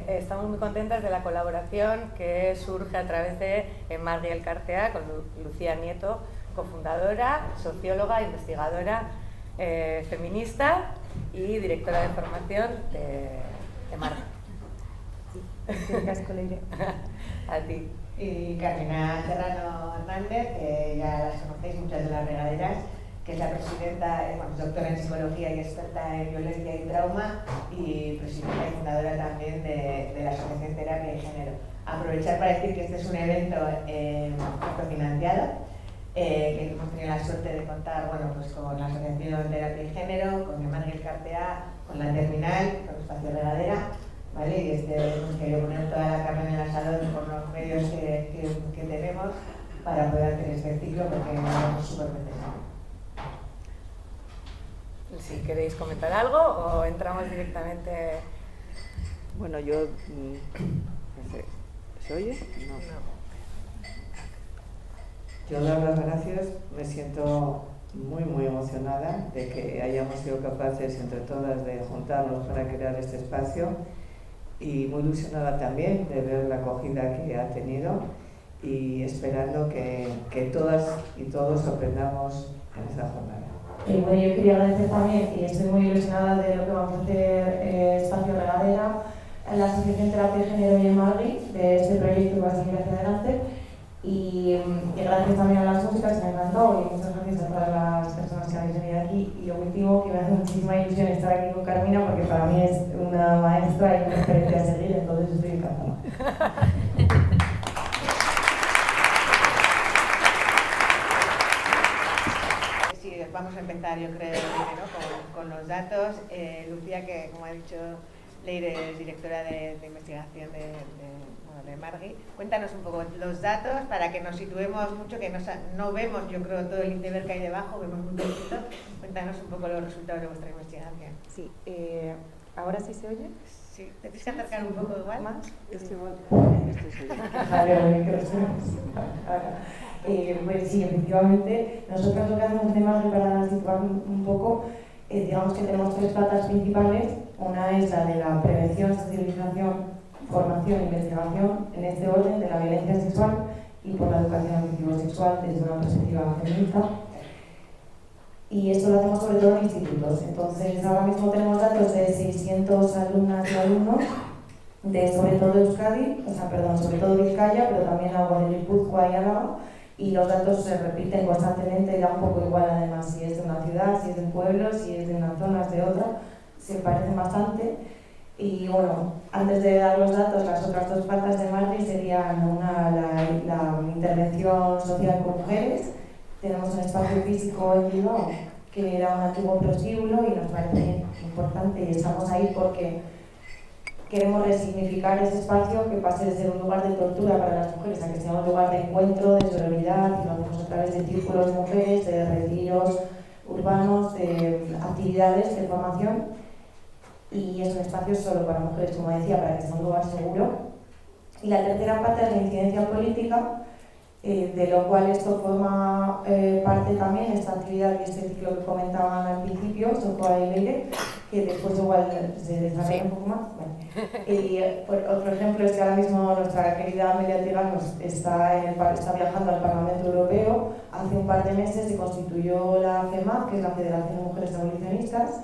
Estamos muy contentas de la colaboración que surge a través de Margui Elkartea con Lucía Nieto, cofundadora, socióloga, investigadora, feminista y directora de formación de Margui. A ti. Y Carmina Serrano Hernández, que ya las conocéis muchas de las regaderas, que es la presidenta, doctora en psicología y experta en violencia y trauma, y presidenta y fundadora también de la Asociación Terapia y Género. Aprovechar para decir que este es un evento autofinanciado, que hemos tenido la suerte de contar pues con la Asociación Terapia y Género, con Margui Elkartea, con la Terminal, con Espacio Regadera, ¿vale? Y hemos querido poner toda la carne en el asador con los medios que tenemos para poder hacer este ciclo, porque es súper necesario. Si queréis comentar algo o entramos directamente. Bueno, yo no sé, ¿se oye? No. Yo dar las gracias, me siento muy emocionada de que hayamos sido capaces entre todas de juntarnos para crear este espacio, y muy ilusionada también de ver la acogida que ha tenido, y esperando que todas y todos aprendamos en esta jornada. Bueno, yo quería agradecer también, y estoy muy ilusionada de lo que vamos a hacer Espacio Regadera, a la Asociación Terapia y Género y Margui, de este proyecto que va a seguir hacia adelante, y gracias también a las músicas, me ha encantado, y muchas gracias a todas las personas que habéis venido aquí. Y lo último, que me hace muchísima ilusión estar aquí con Carmina, porque para mí es una maestra y una referencia a seguir, entonces estoy encantada. Vamos a empezar, yo creo, primero con los datos. Lucía, que como ha dicho Leire, es directora de investigación de Margui. Cuéntanos un poco los datos para que nos situemos mucho, que no vemos, yo creo, todo el iceberg que hay debajo, vemos muy poquito. Cuéntanos un poco los resultados de vuestra investigación. Sí, ¿ahora sí se oye? Sí, ¿te tienes que acercar un poco igual? ¿Más? Pues sí, efectivamente, nosotros lo que hacemos de Margui, para situar un poco, digamos que tenemos tres patas principales. Una es la de la prevención, sensibilización, formación e investigación, en este orden, de la violencia sexual y por la educación afectivo-sexual desde una perspectiva feminista. Y esto lo hacemos sobre todo en institutos. Entonces, ahora mismo tenemos datos de 600 alumnas y alumnos, sobre todo Euskadi, sobre todo Vizcaya, pero también algo de Guipúzcoa y Álava. Y los datos se repiten constantemente, da un poco igual además si es de una ciudad, si es de un pueblo, si es de una zona, es de otra, se parecen bastante. Y bueno, antes de dar los datos, las otras dos patas de Margui serían la intervención social con mujeres. Tenemos un espacio físico en Bilbao, que era un antiguo prostíbulo, y nos parece importante, y estamos ahí porque queremos resignificar ese espacio, que pase de ser un lugar de tortura para las mujeres a que sea un lugar de encuentro, de sororidad, y lo hacemos a través de círculos de mujeres, de retiros urbanos, de actividades de formación, y es un espacio solo para mujeres, como decía, para que sea un lugar seguro. Y la tercera parte es la incidencia política, de lo cual esto forma parte también, esta actividad y este ciclo que comentaban al principio, Socorro y Leire, que después igual se desarrolla un poco más. Bueno. Y otro ejemplo es que ahora mismo nuestra querida Amelia Tigano está viajando al Parlamento Europeo. Hace un par de meses se constituyó la FEMAD, que es la Federación de Mujeres Abolicionistas,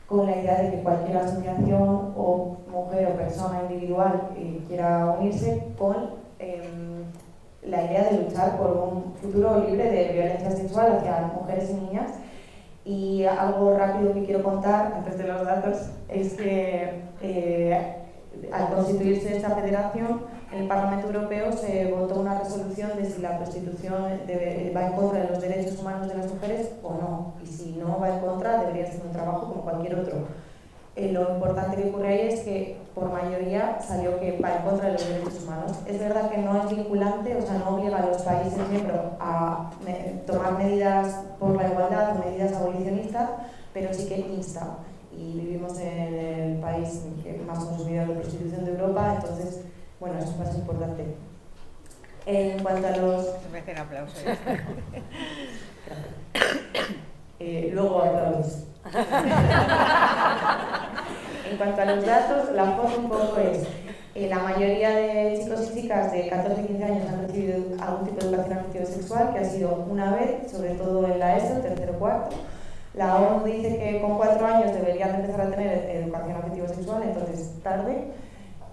con la idea de que cualquier asociación o mujer o persona individual quiera unirse con la idea de luchar por un futuro libre de violencia sexual hacia mujeres y niñas. Y algo rápido que quiero contar antes de los datos es que al constituirse esta federación, en el Parlamento Europeo se votó una resolución de si la prostitución va en contra de los derechos humanos de las mujeres o no. Y si no va en contra, debería ser un trabajo como cualquier otro. Lo importante que ocurre ahí es que por mayoría salió que va en contra de los derechos humanos. Es verdad que no es vinculante, no obliga a los países miembros a tomar medidas por la igualdad o medidas abolicionistas, pero sí que insta. Y vivimos en el país que más consumidor de prostitución de Europa, entonces, bueno, es un paso importante. En cuanto a los... Se merecen aplausos. Luego aplausos. En cuanto a los datos, la foto un poco es, la mayoría de chicos y chicas de 14 y 15 años han recibido algún tipo de educación afectivo-sexual, que ha sido una vez, sobre todo en la ESO, tercero o cuarto. La ONU dice que con 4 años deberían empezar a tener educación afectivo-sexual, entonces tarde.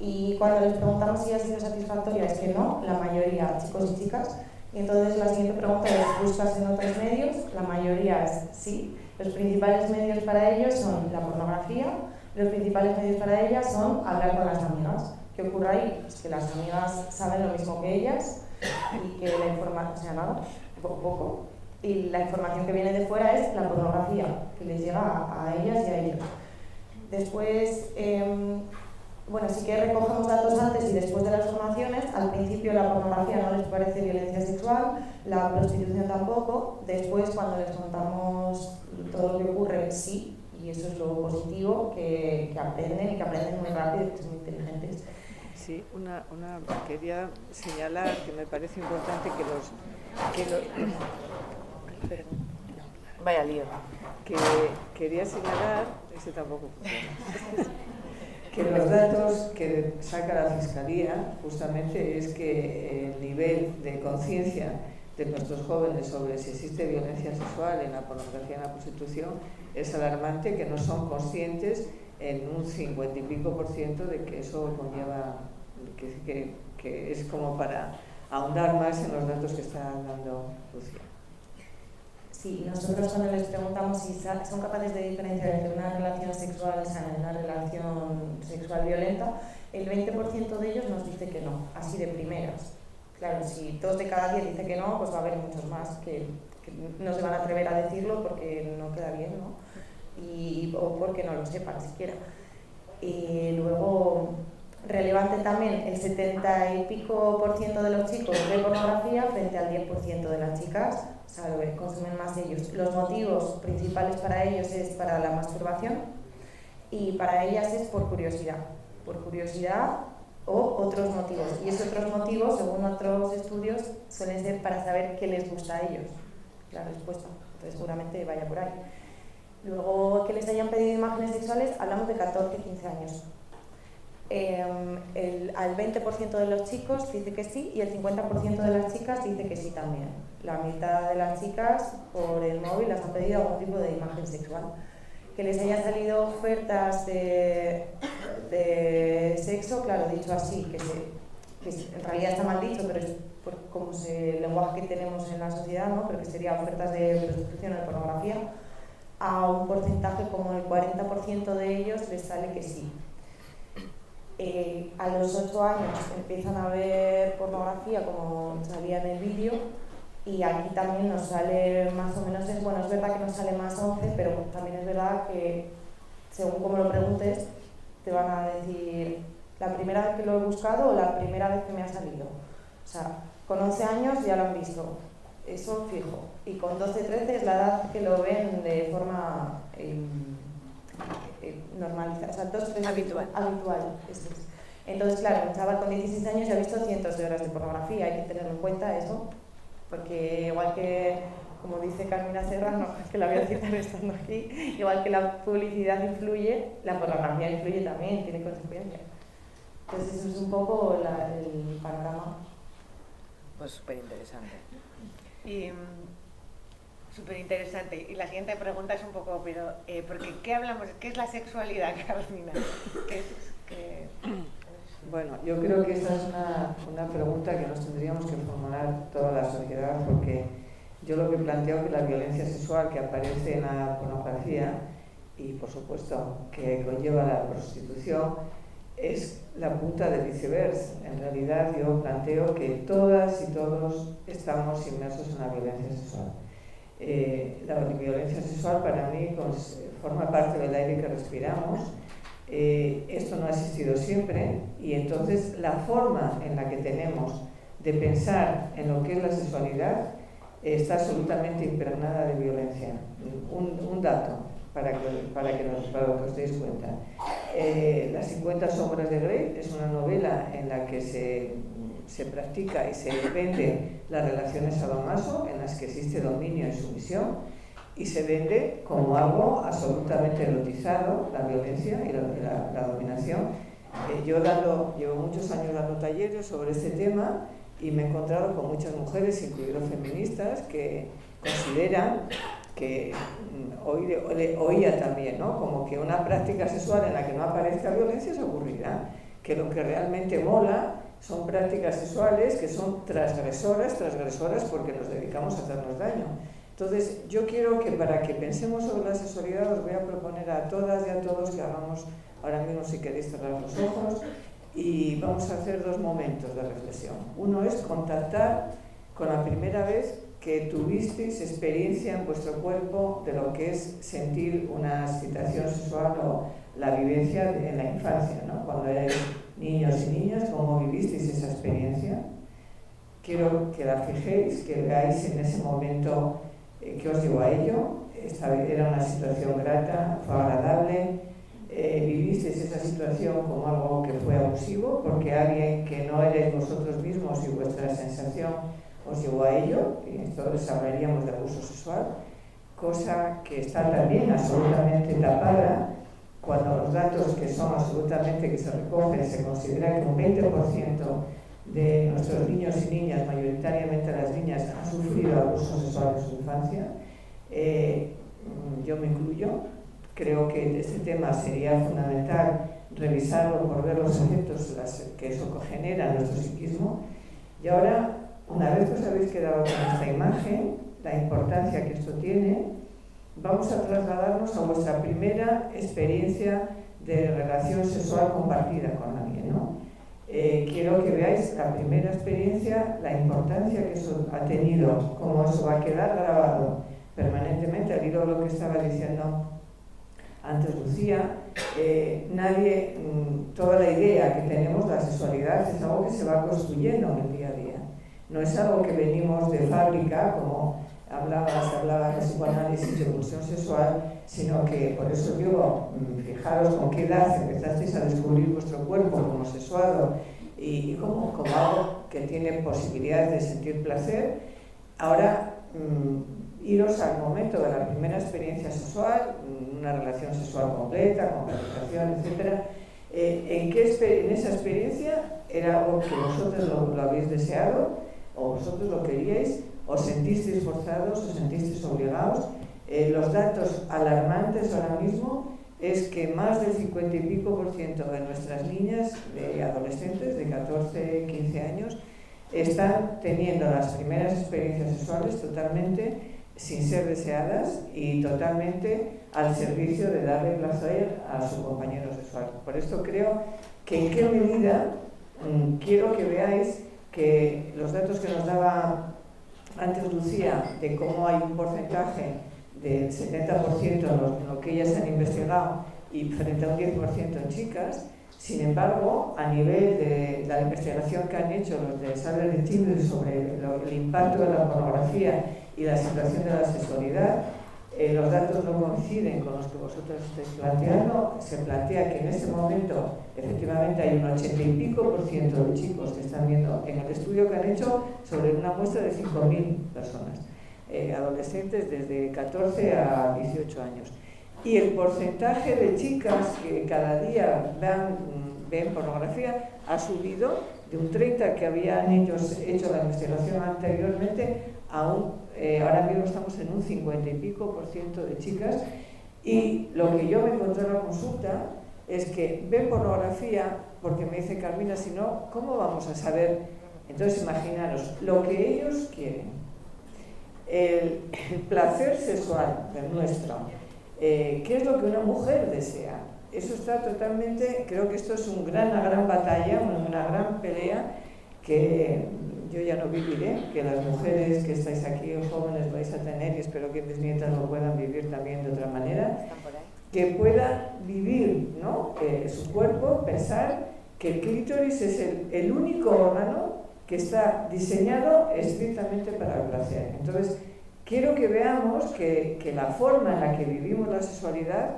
Y cuando les preguntamos si ha sido satisfactoria, es que no, la mayoría, chicos y chicas. Y entonces la siguiente pregunta es, ¿buscas en otros medios? La mayoría es sí. Los principales medios para ellos son la pornografía, los principales medios para ellas son hablar con las amigas. ¿Qué ocurre ahí? Pues que las amigas saben lo mismo que ellas y que la información, o sea, nada, poco. Y la información que viene de fuera es la pornografía, que les llega a ellas y a ellos. Después, bueno, sí que recogemos datos antes y después de las formaciones. Al principio la pornografía no les parece violencia sexual, la prostitución tampoco. Después, cuando les contamos todo lo que ocurre, sí, y eso es lo positivo, que aprenden y que aprenden muy rápido y que son muy inteligentes. Sí, quería señalar que me parece importante Vaya lío. Quería señalar, ese tampoco funciona. Que los datos que saca la Fiscalía justamente es que el nivel de conciencia de nuestros jóvenes sobre si existe violencia sexual en la pornografía y en la prostitución es alarmante, que no son conscientes en un 50 y pico % de que eso conlleva, que es como para ahondar más en los datos que está dando Lucía. Sí, nosotros cuando les preguntamos si son capaces de diferenciar entre una relación sexual sana y una relación sexual violenta, el 20% de ellos nos dice que no, así de primeras. Claro, si 2 de cada 10 dice que no, pues va a haber muchos más que no se van a atrever a decirlo porque no queda bien, ¿no? O porque no lo sepan siquiera. Y luego, relevante también, el 70 y pico % de los chicos ve pornografía frente al 10% de las chicas, o sea, consumen más ellos. Los motivos principales para ellos es para la masturbación y para ellas es por curiosidad o otros motivos. Y esos otros motivos, según otros estudios, suelen ser para saber qué les gusta a ellos, la respuesta. Entonces seguramente vaya por ahí. Luego, que les hayan pedido imágenes sexuales, hablamos de 14-15 años. Al 20% de los chicos dice que sí y el 50% de las chicas dice que sí también. La mitad de las chicas por el móvil las han pedido algún tipo de imagen sexual. Que les hayan salido ofertas de sexo, claro, dicho así, que en realidad está mal dicho, pero es por como el lenguaje que tenemos en la sociedad, ¿no? Pero que serían ofertas de prostitución o de pornografía, a un porcentaje como el 40% de ellos les sale que sí. A los 8 años empiezan a ver pornografía, como salía en el vídeo, y aquí también nos sale más o menos, es verdad que nos sale más 11, pero también es verdad que según como lo preguntes, te van a decir la primera vez que lo he buscado o la primera vez que me ha salido. O sea, con 11 años ya lo han visto, eso fijo, y con 12-13 es la edad que lo ven de forma normalizada, o sea, 2-3 habitual. Eso es. Entonces, claro, un chaval con 16 años ya ha visto cientos de horas de pornografía, hay que tenerlo en cuenta eso, porque igual que, como dice Carmina Serrano, que la voy a citar estando aquí, igual que la publicidad influye, la pornografía influye también, tiene consecuencias. Entonces eso es un poco el panorama. Pues súper interesante. Y súper interesante. Y la siguiente pregunta es un poco, pero porque ¿qué hablamos? ¿Qué es la sexualidad, Carmina? Bueno, yo creo que esta es una pregunta que nos tendríamos que formular toda la sociedad, porque yo lo que planteo que la violencia sexual que aparece en la pornografía y por supuesto que conlleva la prostitución es la punta del iceberg. En realidad yo planteo que todas y todos estamos inmersos en la violencia sexual. La violencia sexual para mí forma parte del aire que respiramos. Esto no ha existido siempre y entonces la forma en la que tenemos de pensar en lo que es la sexualidad está absolutamente impregnada de violencia. Un dato para que os deis cuenta. Las 50 sombras de Grey es una novela en la que se practica y se vende las relaciones sadomaso, en las que existe dominio y sumisión, y se vende como algo absolutamente erotizado, la violencia y la dominación. Yo llevo muchos años dando talleres sobre este tema y me he encontrado con muchas mujeres, incluidas feministas, que consideran que oía también, ¿no? Como que una práctica sexual en la que no aparezca violencia es aburrida, que lo que realmente mola son prácticas sexuales que son transgresoras porque nos dedicamos a hacernos daño. Entonces, yo quiero que para que pensemos sobre la sexualidad os voy a proponer a todas y a todos que hagamos ahora mismo, si queréis, cerrar los ojos y vamos a hacer 2 momentos de reflexión. Uno es contactar con la primera vez que tuvisteis experiencia en vuestro cuerpo de lo que es sentir una excitación sexual o la vivencia en la infancia, ¿no? Cuando erais niños y niñas, ¿cómo vivisteis esa experiencia? Quiero que la fijéis, que veáis en ese momento qué os llevó a ello. Era una situación grata, fue agradable, vivisteis esa situación como algo que fue abusivo, porque alguien que no erais vosotros mismos y vuestra sensación os llevó a ello, y entonces hablaríamos de abuso sexual, cosa que está también absolutamente tapada cuando los datos que son absolutamente que se recogen, se considera que un 20% de nuestros niños y niñas, mayoritariamente las niñas, han sufrido abuso sexual en su infancia. Yo me incluyo. Creo que este tema sería fundamental revisarlo por ver los efectos que eso genera en nuestro psiquismo. Y ahora, una vez que os habéis quedado con esta imagen, la importancia que esto tiene, vamos a trasladarnos a vuestra primera experiencia de relación sexual compartida con alguien, ¿no? Quiero que veáis la primera experiencia, la importancia que eso ha tenido, cómo eso va a quedar grabado permanentemente, al hilo de lo que estaba diciendo antes Lucía. Toda la idea que tenemos de la sexualidad es algo que se va construyendo en el día a día. No es algo que venimos de fábrica, como se hablaba de psicoanálisis de pulsión sexual, sino que, por eso digo, fijaros con qué edad empezasteis a descubrir vuestro cuerpo como sexuado y como algo que tiene posibilidades de sentir placer. Ahora, iros al momento de la primera experiencia sexual, una relación sexual completa, con penetración, etc. En esa experiencia era algo que vosotros lo habéis deseado, o vosotros lo queríais, os sentisteis forzados, os sentisteis obligados. Los datos alarmantes ahora mismo es que más del 50 y pico % de nuestras niñas, de adolescentes de 14, 15 años, están teniendo las primeras experiencias sexuales totalmente sin ser deseadas y totalmente al servicio de darle placer a su compañero sexual. Por esto creo que en qué medida quiero que veáis que los datos que nos daba antes Lucía, de cómo hay un porcentaje del 70% en lo que ellas han investigado y frente a un 10% en chicas. Sin embargo, a nivel de la investigación que han hecho los de Saber de Tinder sobre el impacto de la pornografía y la situación de la sexualidad, los datos no coinciden con los que vosotros estáis planteando. Se plantea que en este momento efectivamente hay un 80 y pico % de chicos que están viendo en el estudio que han hecho sobre una muestra de 5.000 personas, adolescentes desde 14 a 18 años. Y el porcentaje de chicas que cada día ven pornografía ha subido de un 30 que habían ellos hecho la investigación anteriormente a ahora mismo estamos en un 50 y pico % de chicas. Y lo que yo me encontré en la consulta es que ven pornografía porque me dice Carmina, si no, ¿cómo vamos a saber? Entonces imaginaros, lo que ellos quieren, el placer sexual del nuestro, ¿qué es lo que una mujer desea? Eso está totalmente, creo que esto es una gran batalla, una gran pelea que yo ya no viviré, que las mujeres que estáis aquí, jóvenes, vais a tener, y espero que mis nietas lo puedan vivir también de otra manera, que puedan vivir, ¿no? Su cuerpo, pensar que el clítoris es el único órgano que está diseñado estrictamente para el placer. Entonces, quiero que veamos que la forma en la que vivimos la sexualidad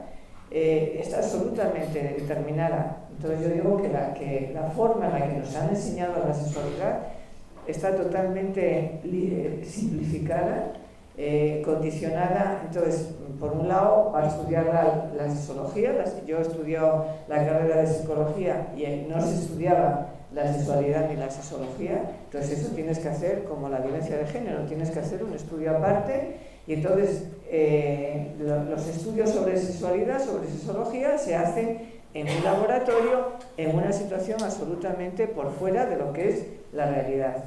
está absolutamente determinada. Entonces yo digo que la forma en la que nos han enseñado la sexualidad está totalmente simplificada condicionada. Entonces, por un lado, va a estudiar la sexología. Yo estudio la carrera de psicología y no se estudiaba la sexualidad ni la sexología. Entonces, eso tienes que hacer, como la violencia de género, tienes que hacer un estudio aparte. Y entonces, los estudios sobre sexualidad, sobre sexología, se hacen en un laboratorio, en una situación absolutamente por fuera de lo que es la realidad.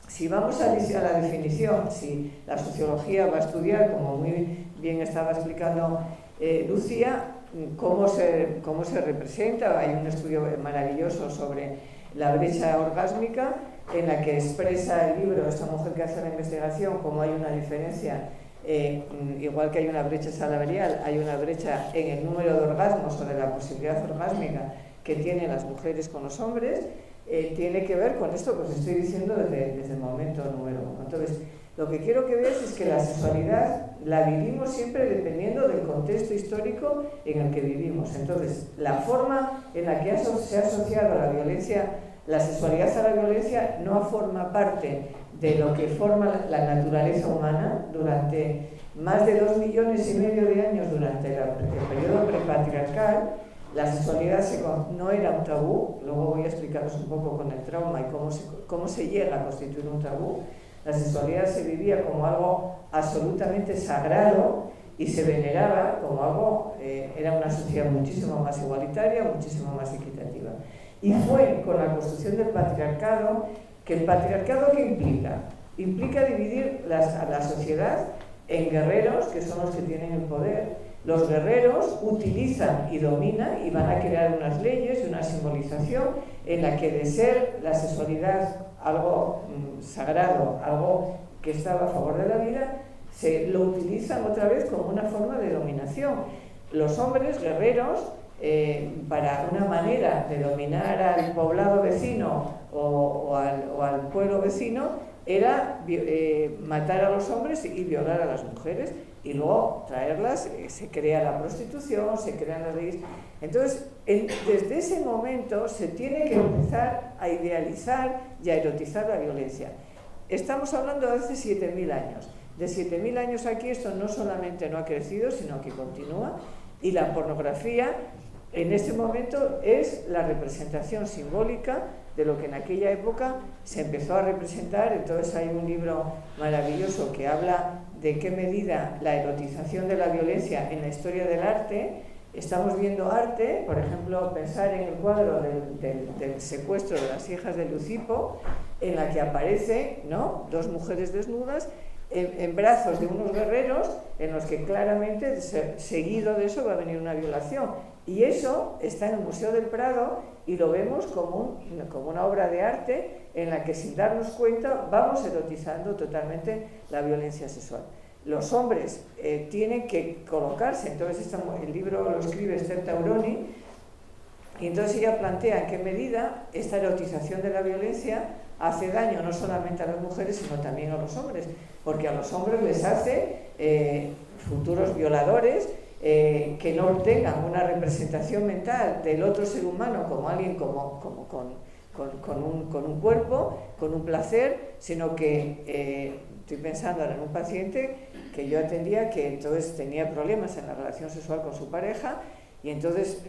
Si vamos a la definición, si la sociología va a estudiar, como muy bien estaba explicando Lucía, cómo se representa. Hay un estudio maravilloso sobre la brecha orgásmica, en la que expresa el libro, esta mujer que hace la investigación, cómo hay una diferencia. Igual que hay una brecha salarial, hay una brecha en el número de orgasmos o de la posibilidad orgásmica que tienen las mujeres con los hombres. Tiene que ver con esto que os estoy diciendo desde el momento número uno. Entonces, lo que quiero que veáis es que la sexualidad la vivimos siempre dependiendo del contexto histórico en el que vivimos. Entonces, la forma en la que se ha asociado la violencia, la sexualidad a la violencia, no forma parte de lo que forma la naturaleza humana durante más de 2,5 millones de años, durante el periodo prepatriarcal. La sexualidad no era un tabú. Luego voy a explicaros un poco con el trauma y cómo se llega a constituir un tabú. La sexualidad se vivía como algo absolutamente sagrado y se veneraba como algo, era una sociedad muchísimo más igualitaria, muchísimo más equitativa. Y fue con la construcción del patriarcado, que el patriarcado, ¿qué implica? Implica dividir a la sociedad en guerreros, que son los que tienen el poder. Los guerreros utilizan y dominan y van a crear unas leyes y una simbolización en la que, de ser la sexualidad algo sagrado, algo que estaba a favor de la vida, se lo utilizan otra vez como una forma de dominación. Los hombres guerreros, para una manera de dominar al poblado vecino o al pueblo vecino, era matar a los hombres y violar a las mujeres, y luego traerlas. Se crea la prostitución, se crean las leyes. Entonces, desde ese momento se tiene que empezar a idealizar y a erotizar la violencia. Estamos hablando de hace 7.000 años. De 7.000 años aquí, esto no solamente no ha crecido, sino que continúa. Y la pornografía, en este momento, es la representación simbólica de lo que en aquella época se empezó a representar. Entonces hay un libro maravilloso que habla de qué medida la erotización de la violencia en la historia del arte. Estamos viendo arte, por ejemplo, pensar en el cuadro del secuestro de las hijas de Leucipo, en la que aparece, ¿no?, 2 mujeres desnudas en brazos de unos guerreros, en los que claramente, seguido de eso, va a venir una violación. Y eso está en el Museo del Prado y lo vemos como una obra de arte en la que, sin darnos cuenta, vamos erotizando totalmente la violencia sexual. Los hombres tienen que colocarse. Entonces el libro lo escribe Esther Tauroni, y entonces ella plantea en qué medida esta erotización de la violencia hace daño no solamente a las mujeres, sino también a los hombres, porque a los hombres les hace futuros violadores, que no tengan una representación mental del otro ser humano como alguien con un cuerpo, con un placer, sino que estoy pensando ahora en un paciente que yo atendía, que entonces tenía problemas en la relación sexual con su pareja, y entonces,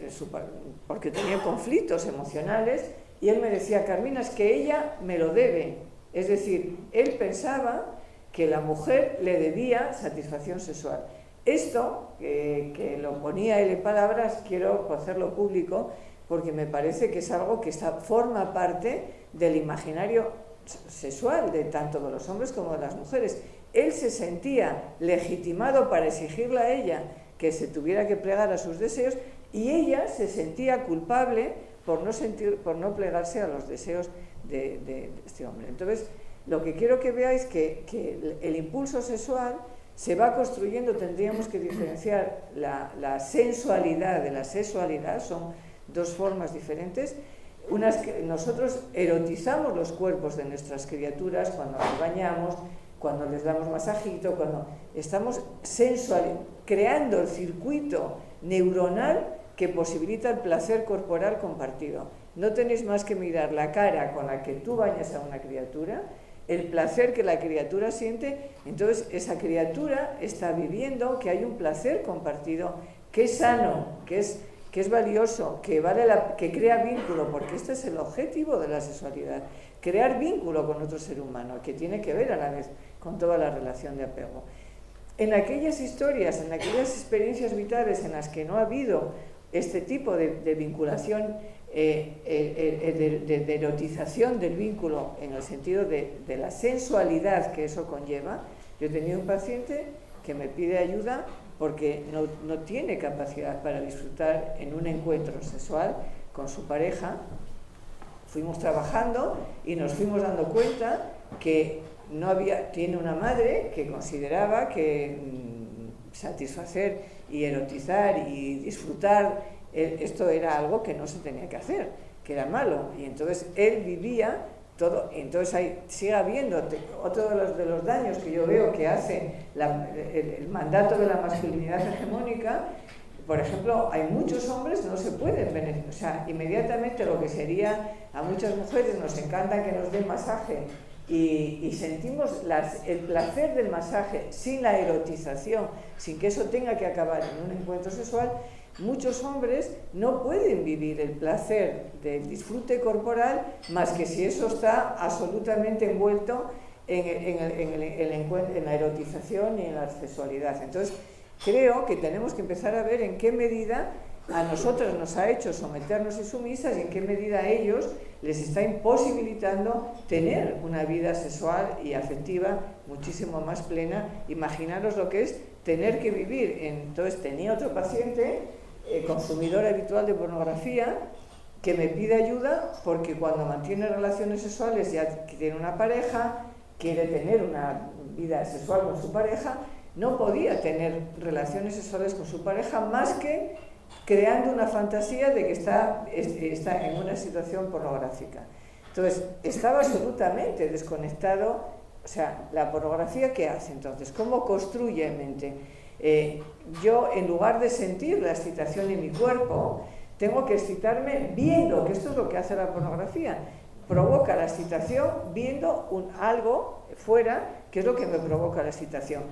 porque tenía conflictos emocionales, y él me decía: Carmina, es que ella me lo debe. Es decir, él pensaba que la mujer le debía satisfacción sexual. Esto, que lo ponía él en palabras, quiero hacerlo público, porque me parece que es algo que forma parte del imaginario sexual de tanto de los hombres como de las mujeres. Él se sentía legitimado para exigirle a ella que se tuviera que plegar a sus deseos, y ella se sentía culpable por no plegarse a los deseos de este hombre. Entonces, lo que quiero que veáis que el impulso sexual se va construyendo. Tendríamos que diferenciar la sensualidad de la sexualidad. Son 2 formas diferentes. Unas que nosotros erotizamos los cuerpos de nuestras criaturas cuando nos bañamos, cuando les damos masajito, cuando estamos creando el circuito neuronal que posibilita el placer corporal compartido. No tenéis más que mirar la cara con la que tú bañas a una criatura el placer que la criatura siente, entonces esa criatura está viviendo que hay un placer compartido, que es sano, que es valioso, que crea vínculo, porque este es el objetivo de la sexualidad, crear vínculo con otro ser humano, que tiene que ver a la vez con toda la relación de apego. En aquellas historias, en aquellas experiencias vitales en las que no ha habido este tipo de vinculación, de erotización del vínculo, en el sentido de la sensualidad que eso conlleva, yo he tenido un paciente que me pide ayuda porque no tiene capacidad para disfrutar en un encuentro sexual con su pareja. Fuimos trabajando y nos fuimos dando cuenta que tiene una madre que consideraba que satisfacer y erotizar y disfrutar, esto era algo que no se tenía que hacer, que era malo, y entonces él vivía todo. Entonces sigue habiendo otro de los daños que yo veo que hace el mandato de la masculinidad hegemónica. Por ejemplo, hay muchos hombres que no se pueden beneficiar, o sea, inmediatamente lo que sería, a muchas mujeres nos encanta que nos den masaje y sentimos el placer del masaje sin la erotización, sin que eso tenga que acabar en un encuentro sexual. Muchos hombres no pueden vivir el placer del disfrute corporal más que si eso está absolutamente envuelto en la erotización y en la sexualidad. Entonces, creo que tenemos que empezar a ver en qué medida a nosotros nos ha hecho someternos insumisas y en qué medida a ellos les está imposibilitando tener una vida sexual y afectiva muchísimo más plena. Imaginaros lo que es tener que vivir. Entonces tenía otro paciente, consumidor habitual de pornografía, que me pide ayuda porque cuando mantiene relaciones sexuales ya tiene una pareja, quiere tener una vida sexual con su pareja, no podía tener relaciones sexuales con su pareja más que creando una fantasía de que está en una situación pornográfica. Entonces, estaba absolutamente desconectado. O sea, la pornografía, ¿qué hace entonces? ¿Cómo construye mente? Yo, en lugar de sentir la excitación en mi cuerpo, tengo que excitarme viendo, que esto es lo que hace la pornografía. Provoca la excitación viendo algo fuera, que es lo que me provoca la excitación.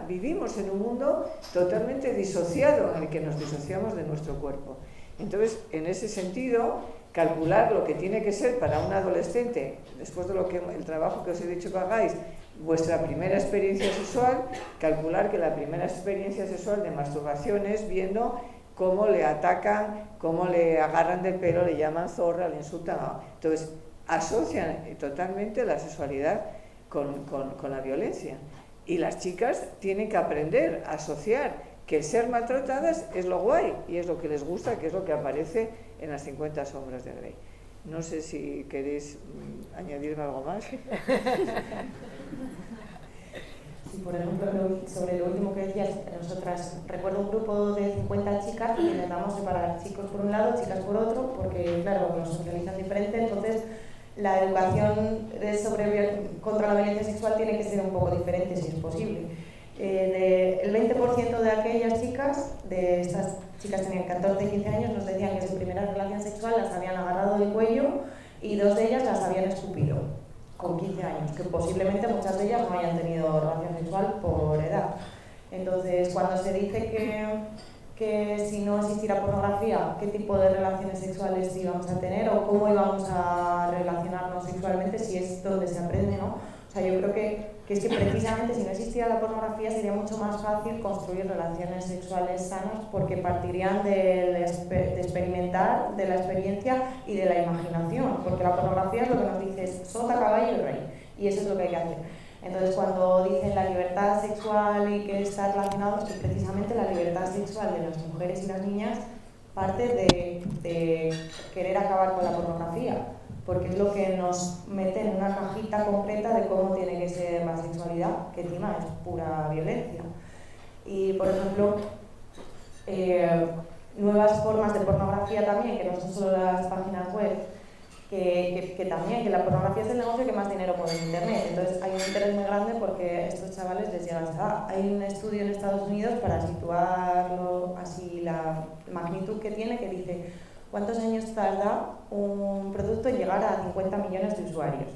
Vivimos en un mundo totalmente disociado, en el que nos disociamos de nuestro cuerpo. Entonces, en ese sentido, calcular lo que tiene que ser para un adolescente, después de el trabajo que os he dicho que hagáis, vuestra primera experiencia sexual, calcular que la primera experiencia sexual de masturbación es viendo cómo le atacan, cómo le agarran del pelo, le llaman zorra, le insultan. Entonces, asocian totalmente la sexualidad con la violencia. Y las chicas tienen que aprender a asociar que el ser maltratadas es lo guay y es lo que les gusta, que es lo que aparece en las 50 sombras de Grey. No sé si queréis añadirme algo más. Sí, por ejemplo, sobre lo último que decías, nosotras recuerdo un grupo de 50 chicas y intentamos separar chicos por un lado, chicas por otro, porque claro, nos socializan diferente, entonces la educación contra la violencia sexual tiene que ser un poco diferente si es posible. El 20% de aquellas chicas, de estas chicas tenían 14 y 15 años, nos decían que su primera relación sexual las habían agarrado del cuello y 2 de ellas las habían escupido con 15 años, que posiblemente muchas de ellas no hayan tenido relación sexual por edad. Entonces, cuando se dice que si no existiera pornografía, qué tipo de relaciones sexuales íbamos a tener o cómo íbamos a relacionarnos sexualmente, si es donde se aprende, ¿no? O sea, yo creo que es que precisamente si no existiera la pornografía sería mucho más fácil construir relaciones sexuales sanas porque partirían de experimentar, de la experiencia y de la imaginación, porque la pornografía es lo que nos dice sota, caballo y rey, y eso es lo que hay que hacer. Entonces, cuando dicen la libertad sexual y que está relacionado, es que precisamente la libertad sexual de las mujeres y las niñas parte de querer acabar con la pornografía, porque es lo que nos mete en una cajita concreta de cómo tiene que ser la sexualidad, que encima es pura violencia. Y, por ejemplo, nuevas formas de pornografía también, que no son solo las páginas web, que también, que la pornografía es el negocio que más dinero pone en internet. Entonces hay un interés muy grande porque a estos chavales les llega hasta edad. Hay un estudio en Estados Unidos para situarlo así la magnitud que tiene, que dice ¿cuántos años tarda un producto en llegar a 50 millones de usuarios?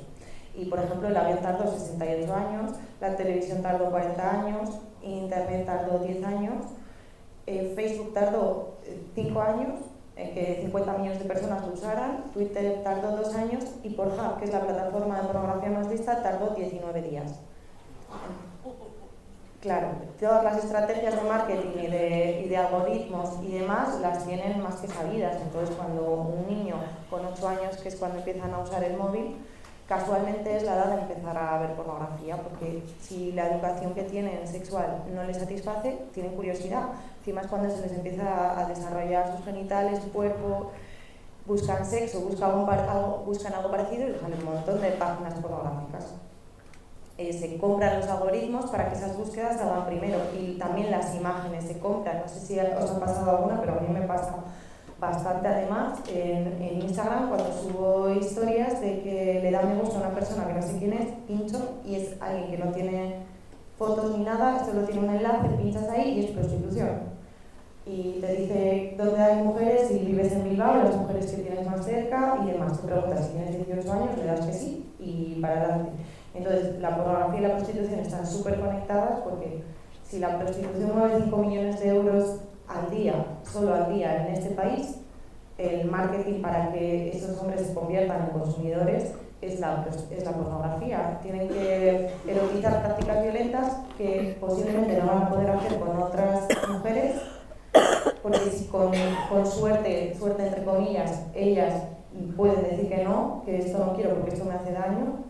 Y por ejemplo el avión tardó 68 años, la televisión tardó 40 años, Internet tardó 10 años, Facebook tardó 5 años, que 50 millones de personas lo usaran, Twitter tardó 2 años y Pornhub, que es la plataforma de pornografía más vista, tardó 19 días. Claro, todas las estrategias de marketing y de algoritmos y demás las tienen más que sabidas. Entonces, cuando un niño con 8 años, que es cuando empiezan a usar el móvil, casualmente es la edad de empezar a ver pornografía, porque si la educación que tienen sexual no les satisface, tienen curiosidad. Encima es cuando se les empieza a desarrollar sus genitales, su cuerpo, buscan sexo, buscan algo parecido y les salen un montón de páginas pornográficas. Se compran los algoritmos para que esas búsquedas salgan primero, y también las imágenes se compran. No sé si os ha pasado alguna, pero a mí me pasa bastante. Además, en Instagram, cuando subo historias de que le da me gusta a una persona que no sé quién es, pincho y es alguien que no tiene fotos ni nada, solo tiene un enlace, pinchas ahí y es prostitución. Y te dice dónde hay mujeres, si vives en Bilbao, las mujeres que tienes más cerca y demás. Te preguntas si tienes 18 años, le das que sí y para adelante. Entonces, la pornografía y la prostitución están súper conectadas, porque si la prostitución mueve 5 millones de euros al día, solo al día en este país, el marketing para que esos hombres se conviertan en consumidores es la pornografía. Tienen que erotizar prácticas violentas que posiblemente no van a poder hacer con otras mujeres, porque si con suerte entre comillas, ellas pueden decir que no, que esto no quiero porque esto me hace daño,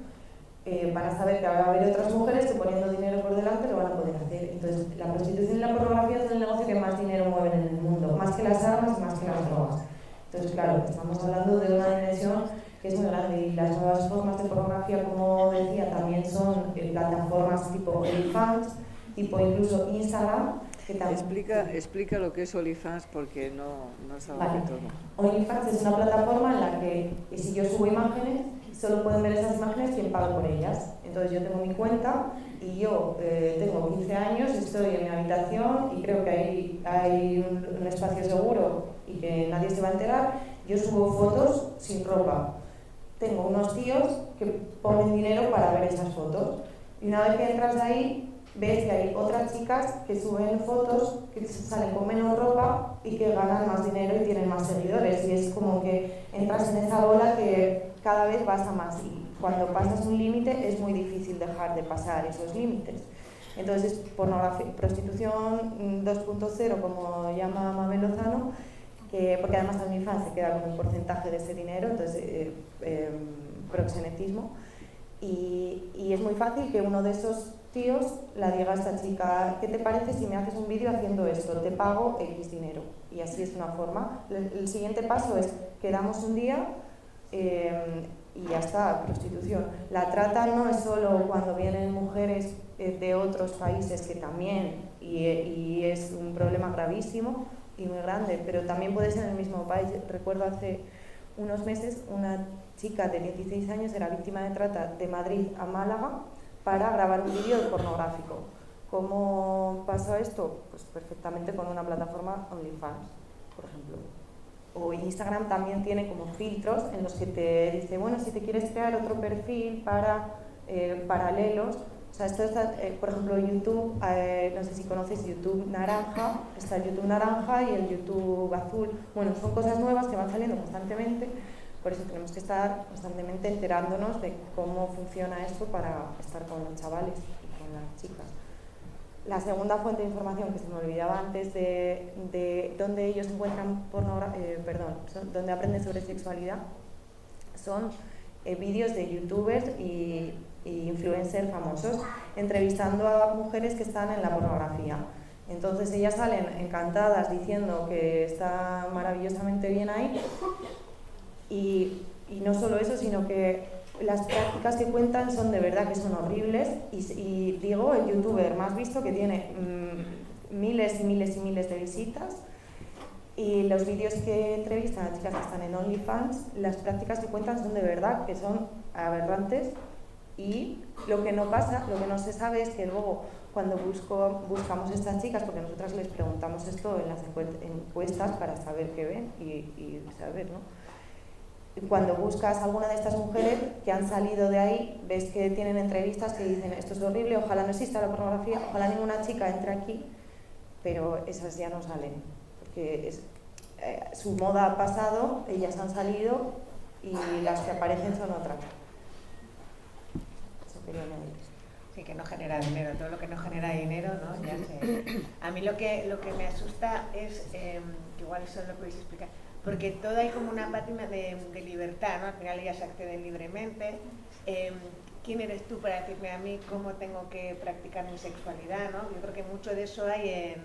van a saber que va a haber otras mujeres que poniendo dinero por delante lo van a poder hacer. Entonces, la prostitución y la pornografía es el negocio que más dinero mueven en el mundo, más que las armas y más que las drogas. Entonces, claro, estamos hablando de una dimensión que es muy grande, y las nuevas formas de pornografía, como decía, también son plataformas tipo OnlyFans, tipo incluso Instagram. Que también... Explica lo que es OnlyFans, porque no sabe vale. de todo. OnlyFans es una plataforma en la que si yo subo imágenes, solo pueden ver esas imágenes quien paga por ellas. Entonces yo tengo mi cuenta y yo tengo 15 años, estoy en mi habitación y creo que hay un espacio seguro y que nadie se va a enterar. Yo subo fotos sin ropa. Tengo unos tíos que ponen dinero para ver esas fotos. Y una vez que entras ahí, ves que hay otras chicas que suben fotos que salen con menos ropa y que ganan más dinero y tienen más seguidores. Y es como que entras en esa bola que cada vez vas a más. Y cuando pasas un límite es muy difícil dejar de pasar esos límites. Entonces, pornografía, prostitución 2.0, como llama Mabel Lozano, porque además OnlyFans se queda con un porcentaje de ese dinero, entonces proxenetismo. Y es muy fácil que uno de esos tíos la diga a esta chica: ¿qué te parece si me haces un vídeo haciendo esto? Te pago X dinero. Y así es una forma. El siguiente paso es: quedamos un día y ya está, prostitución. La trata no es solo cuando vienen mujeres de otros países, que también, y es un problema gravísimo y muy grande, pero también puede ser en el mismo país. Recuerdo hace unos meses una chica de 16 años era víctima de trata de Madrid a Málaga para grabar un vídeo pornográfico. ¿Cómo pasó esto? Pues perfectamente con una plataforma OnlyFans, por ejemplo. O Instagram también tiene como filtros en los que te dice: bueno, si te quieres crear otro perfil para paralelos. O sea, esto está, por ejemplo, YouTube, no sé si conoces YouTube naranja, está el YouTube naranja y el YouTube azul. Bueno, son cosas nuevas que van saliendo constantemente, por eso tenemos que estar constantemente enterándonos de cómo funciona esto para estar con los chavales y con las chicas. La segunda fuente de información que se me olvidaba antes de donde ellos encuentran donde aprenden sobre sexualidad, son vídeos de youtubers y influencers famosos entrevistando a mujeres que están en la pornografía. Entonces ellas salen encantadas diciendo que está maravillosamente bien ahí, y no solo eso, sino que las prácticas que cuentan son de verdad que son horribles, y digo, el youtuber más visto, que tiene miles y miles y miles de visitas, y los vídeos que entrevistan a chicas que están en OnlyFans, las prácticas que cuentan son de verdad que son aberrantes. Y lo que no pasa, lo que no se sabe es que luego cuando buscamos a estas chicas, porque nosotras les preguntamos esto en las encuestas para saber qué ven y saber, ¿no? cuando buscas alguna de estas mujeres que han salido de ahí, ves que tienen entrevistas que dicen esto es horrible, ojalá no exista la pornografía, ojalá ninguna chica entre aquí, pero esas ya no salen, porque su moda ha pasado, ellas han salido y las que aparecen son otras. Eso quería añadir. Sí, que no genera dinero, todo lo que no genera dinero, ¿no? Ya sé. A mí lo que me asusta es, que igual eso lo podéis explicar, porque todo hay como una pátina de libertad, ¿no? Al final ellas acceden libremente. ¿Quién eres tú para decirme a mí cómo tengo que practicar mi sexualidad, ¿no? Yo creo que mucho de eso hay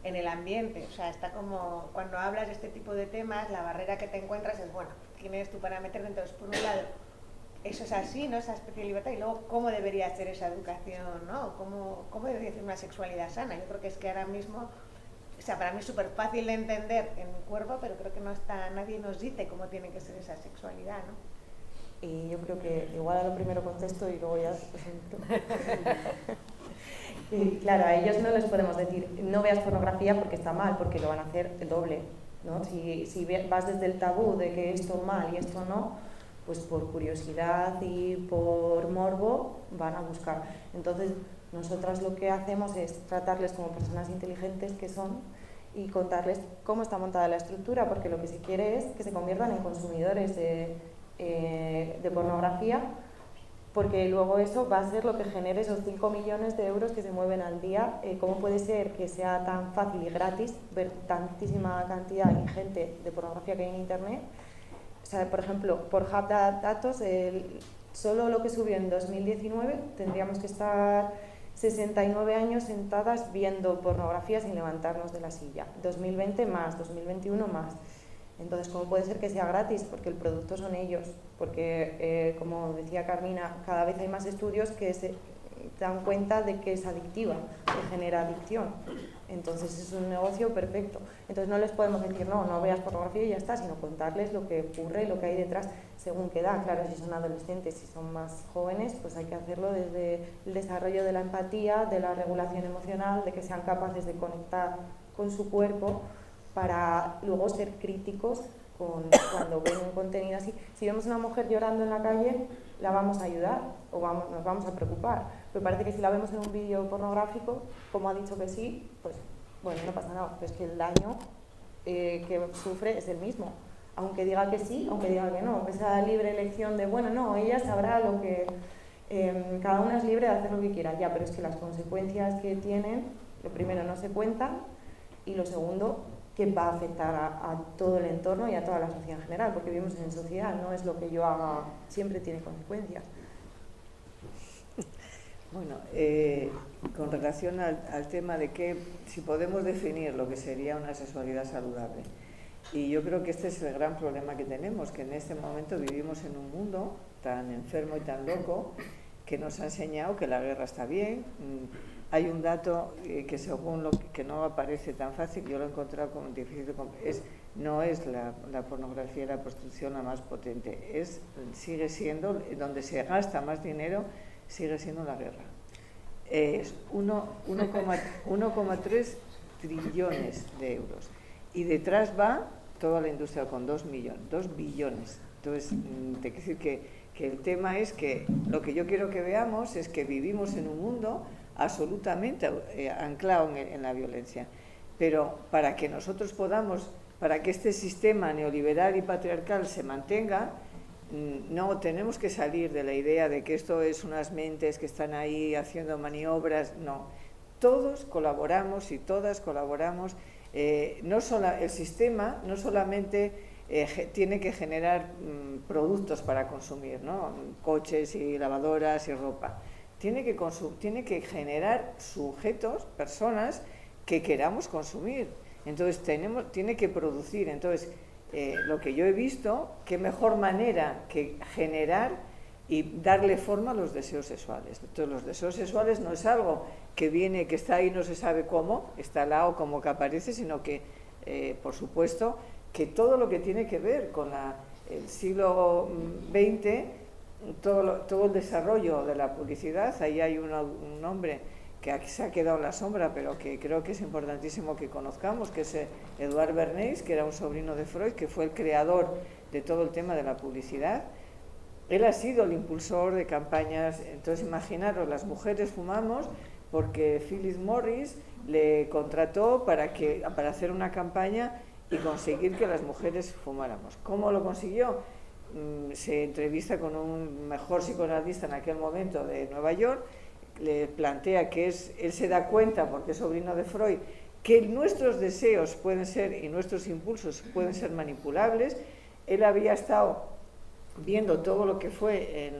en el ambiente, o sea, está como, cuando hablas de este tipo de temas, la barrera que te encuentras es, bueno, ¿quién eres tú para meterte? Entonces, por un lado, eso es así, ¿no? Esa especie de libertad, y luego, ¿cómo debería ser esa educación, ¿no? ¿Cómo debería ser una sexualidad sana? Yo creo que es que ahora mismo, o sea, para mí es súper fácil de entender en mi cuerpo, pero creo que no está, nadie nos dice cómo tiene que ser esa sexualidad, ¿no? Y yo creo que igual a lo primero contesto y luego ya... Y claro, a ellos no les podemos decir no veas pornografía porque está mal, porque lo van a hacer el doble, ¿no? Si vas desde el tabú de que esto mal y esto no, pues por curiosidad y por morbo van a buscar. Entonces nosotras lo que hacemos es tratarles como personas inteligentes que son y contarles cómo está montada la estructura, porque lo que se quiere es que se conviertan en consumidores de pornografía, porque luego eso va a ser lo que genere esos 5 millones de euros que se mueven al día. ¿Cómo puede ser que sea tan fácil y gratis ver tantísima cantidad ingente de pornografía que hay en internet? O sea, por ejemplo, por Pornhub da datos, solo lo que subió en 2019 tendríamos que estar 69 años sentadas viendo pornografía sin levantarnos de la silla. 2020 más, 2021 más. Entonces, ¿cómo puede ser que sea gratis? Porque el producto son ellos, porque, como decía Carmina, cada vez hay más estudios que se dan cuenta de que es adictiva, que genera adicción. Entonces, es un negocio perfecto. Entonces, no les podemos decir, no veas pornografía y ya está, sino contarles lo que ocurre y lo que hay detrás según qué edad. Claro, si son adolescentes, si son más jóvenes, pues hay que hacerlo desde el desarrollo de la empatía, de la regulación emocional, de que sean capaces de conectar con su cuerpo, para luego ser críticos cuando ven un contenido así. Si vemos a una mujer llorando en la calle, la vamos a ayudar o nos vamos a preocupar. Pero parece que si la vemos en un vídeo pornográfico, como ha dicho que sí, pues bueno, no pasa nada. Pero es que el daño que sufre es el mismo. Aunque diga que sí, aunque diga que no. Esa libre elección de, bueno, no, ella sabrá lo que... cada una es libre de hacer lo que quiera, ya, pero es que las consecuencias que tienen, lo primero, no se cuentan, y lo segundo, que va a afectar a todo el entorno y a toda la sociedad en general, porque vivimos en sociedad, no es lo que yo haga, siempre tiene consecuencias. Bueno, con relación al tema de que si podemos definir lo que sería una sexualidad saludable, y yo creo que este es el gran problema que tenemos, que en este momento vivimos en un mundo tan enfermo y tan loco que nos ha enseñado que la guerra está bien. Hay un dato que según lo que no aparece tan fácil, yo lo he encontrado como difícil, no es la pornografía y la prostitución la más potente, sigue siendo, donde se gasta más dinero, sigue siendo la guerra. Es 1,3 trillones de euros. Y detrás va toda la industria con 2 billones. Entonces, te quiero decir que el tema es que lo que yo quiero que veamos es que vivimos en un mundo absolutamente anclado en la violencia. Pero para que nosotros podamos, para que este sistema neoliberal y patriarcal se mantenga, no tenemos que salir de la idea de que esto es unas mentes que están ahí haciendo maniobras, no. Todos colaboramos y todas colaboramos. El sistema no solamente tiene que generar productos para consumir, ¿no? Coches y lavadoras y ropa. Tiene que generar sujetos, personas que queramos consumir. Entonces tiene que producir. Entonces, lo que yo he visto, qué mejor manera que generar y darle forma a los deseos sexuales. Entonces, los deseos sexuales no es algo que viene, que está ahí, no se sabe cómo, está al lado como que aparece, sino que, por supuesto, que todo lo que tiene que ver con el siglo XX, todo el desarrollo de la publicidad, ahí hay un hombre que aquí se ha quedado en la sombra, pero que creo que es importantísimo que conozcamos, que es Edouard Bernays, que era un sobrino de Freud, que fue el creador de todo el tema de la publicidad. Él ha sido el impulsor de campañas. Entonces, imaginaros, las mujeres fumamos porque Philip Morris le contrató para hacer una campaña y conseguir que las mujeres fumáramos. ¿Cómo lo consiguió? Se entrevista con un mejor psicoanalista en aquel momento de Nueva York, le plantea que él se da cuenta, porque es sobrino de Freud, que nuestros deseos pueden ser y nuestros impulsos pueden ser manipulables. Él había estado viendo todo lo que fue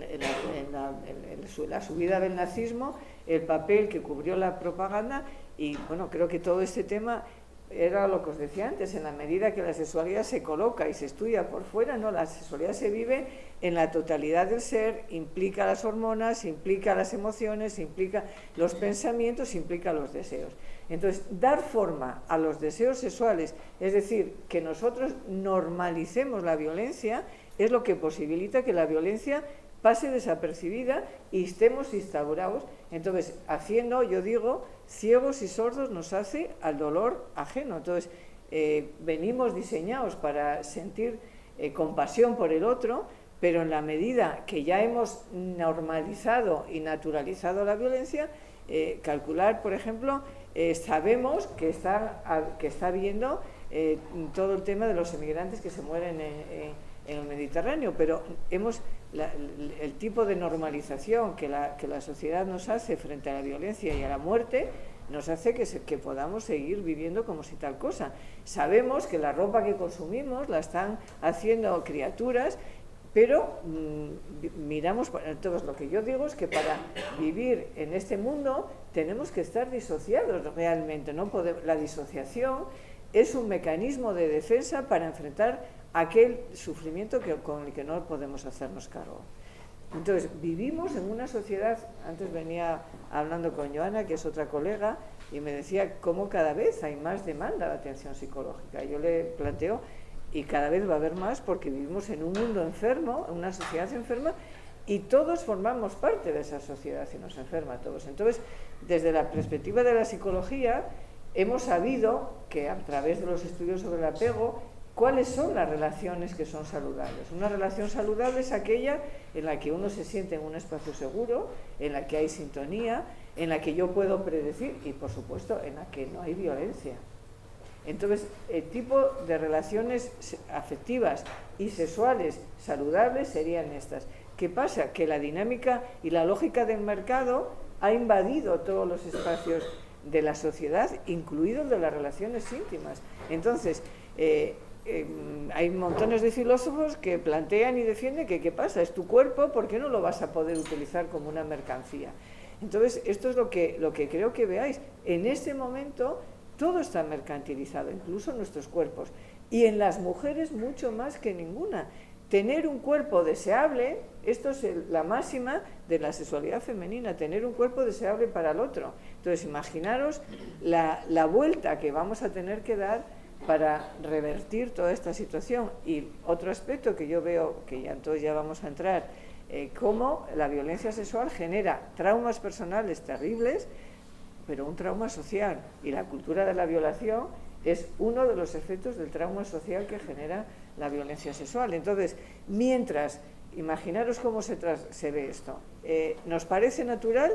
la subida del nazismo, el papel que cubrió la propaganda, y bueno, creo que todo este tema era lo que os decía antes, en la medida que la sexualidad se coloca y se estudia por fuera, ¿no? La sexualidad se vive en la totalidad del ser, implica las hormonas, implica las emociones, implica los pensamientos, implica los deseos. Entonces, dar forma a los deseos sexuales, es decir, que nosotros normalicemos la violencia, es lo que posibilita que la violencia pase desapercibida y estemos instaurados. Entonces, haciendo, yo digo, ciegos y sordos nos hace al dolor ajeno. Entonces, venimos diseñados para sentir compasión por el otro, pero en la medida que ya hemos normalizado y naturalizado la violencia, calcular, por ejemplo, sabemos que está habiendo todo el tema de los emigrantes que se mueren en el Mediterráneo, pero el tipo de normalización que la sociedad nos hace frente a la violencia y a la muerte nos hace que podamos seguir viviendo como si tal cosa. Sabemos que la ropa que consumimos la están haciendo criaturas, pero miramos. Entonces, lo que yo digo es que para vivir en este mundo tenemos que estar disociados realmente. La disociación es un mecanismo de defensa para enfrentar aquel sufrimiento con el que no podemos hacernos cargo. Entonces, vivimos en una sociedad. Antes venía hablando con Joana, que es otra colega, y me decía cómo cada vez hay más demanda de atención psicológica. Yo le planteo, y cada vez va a haber más, porque vivimos en un mundo enfermo, en una sociedad enferma, y todos formamos parte de esa sociedad y nos enferma a todos. Entonces, desde la perspectiva de la psicología, hemos sabido que a través de los estudios sobre el apego, ¿cuáles son las relaciones que son saludables? Una relación saludable es aquella en la que uno se siente en un espacio seguro, en la que hay sintonía, en la que yo puedo predecir y, por supuesto, en la que no hay violencia. Entonces, el tipo de relaciones afectivas y sexuales saludables serían estas. ¿Qué pasa? Que la dinámica y la lógica del mercado ha invadido todos los espacios de la sociedad, incluidos de las relaciones íntimas. Entonces, hay montones de filósofos que plantean y defienden que ¿qué pasa? Es tu cuerpo, ¿por qué no lo vas a poder utilizar como una mercancía? Entonces, esto es lo que creo que veáis. En este momento todo está mercantilizado, incluso nuestros cuerpos. Y en las mujeres mucho más que ninguna. Tener un cuerpo deseable, esto es la máxima de la sexualidad femenina, tener un cuerpo deseable para el otro. Entonces, imaginaros la vuelta que vamos a tener que dar para revertir toda esta situación. Y otro aspecto que yo veo, que ya entonces ya vamos a entrar, cómo la violencia sexual genera traumas personales terribles, pero un trauma social, y la cultura de la violación es uno de los efectos del trauma social que genera la violencia sexual. Entonces, mientras, imaginaros cómo se ve esto, nos parece natural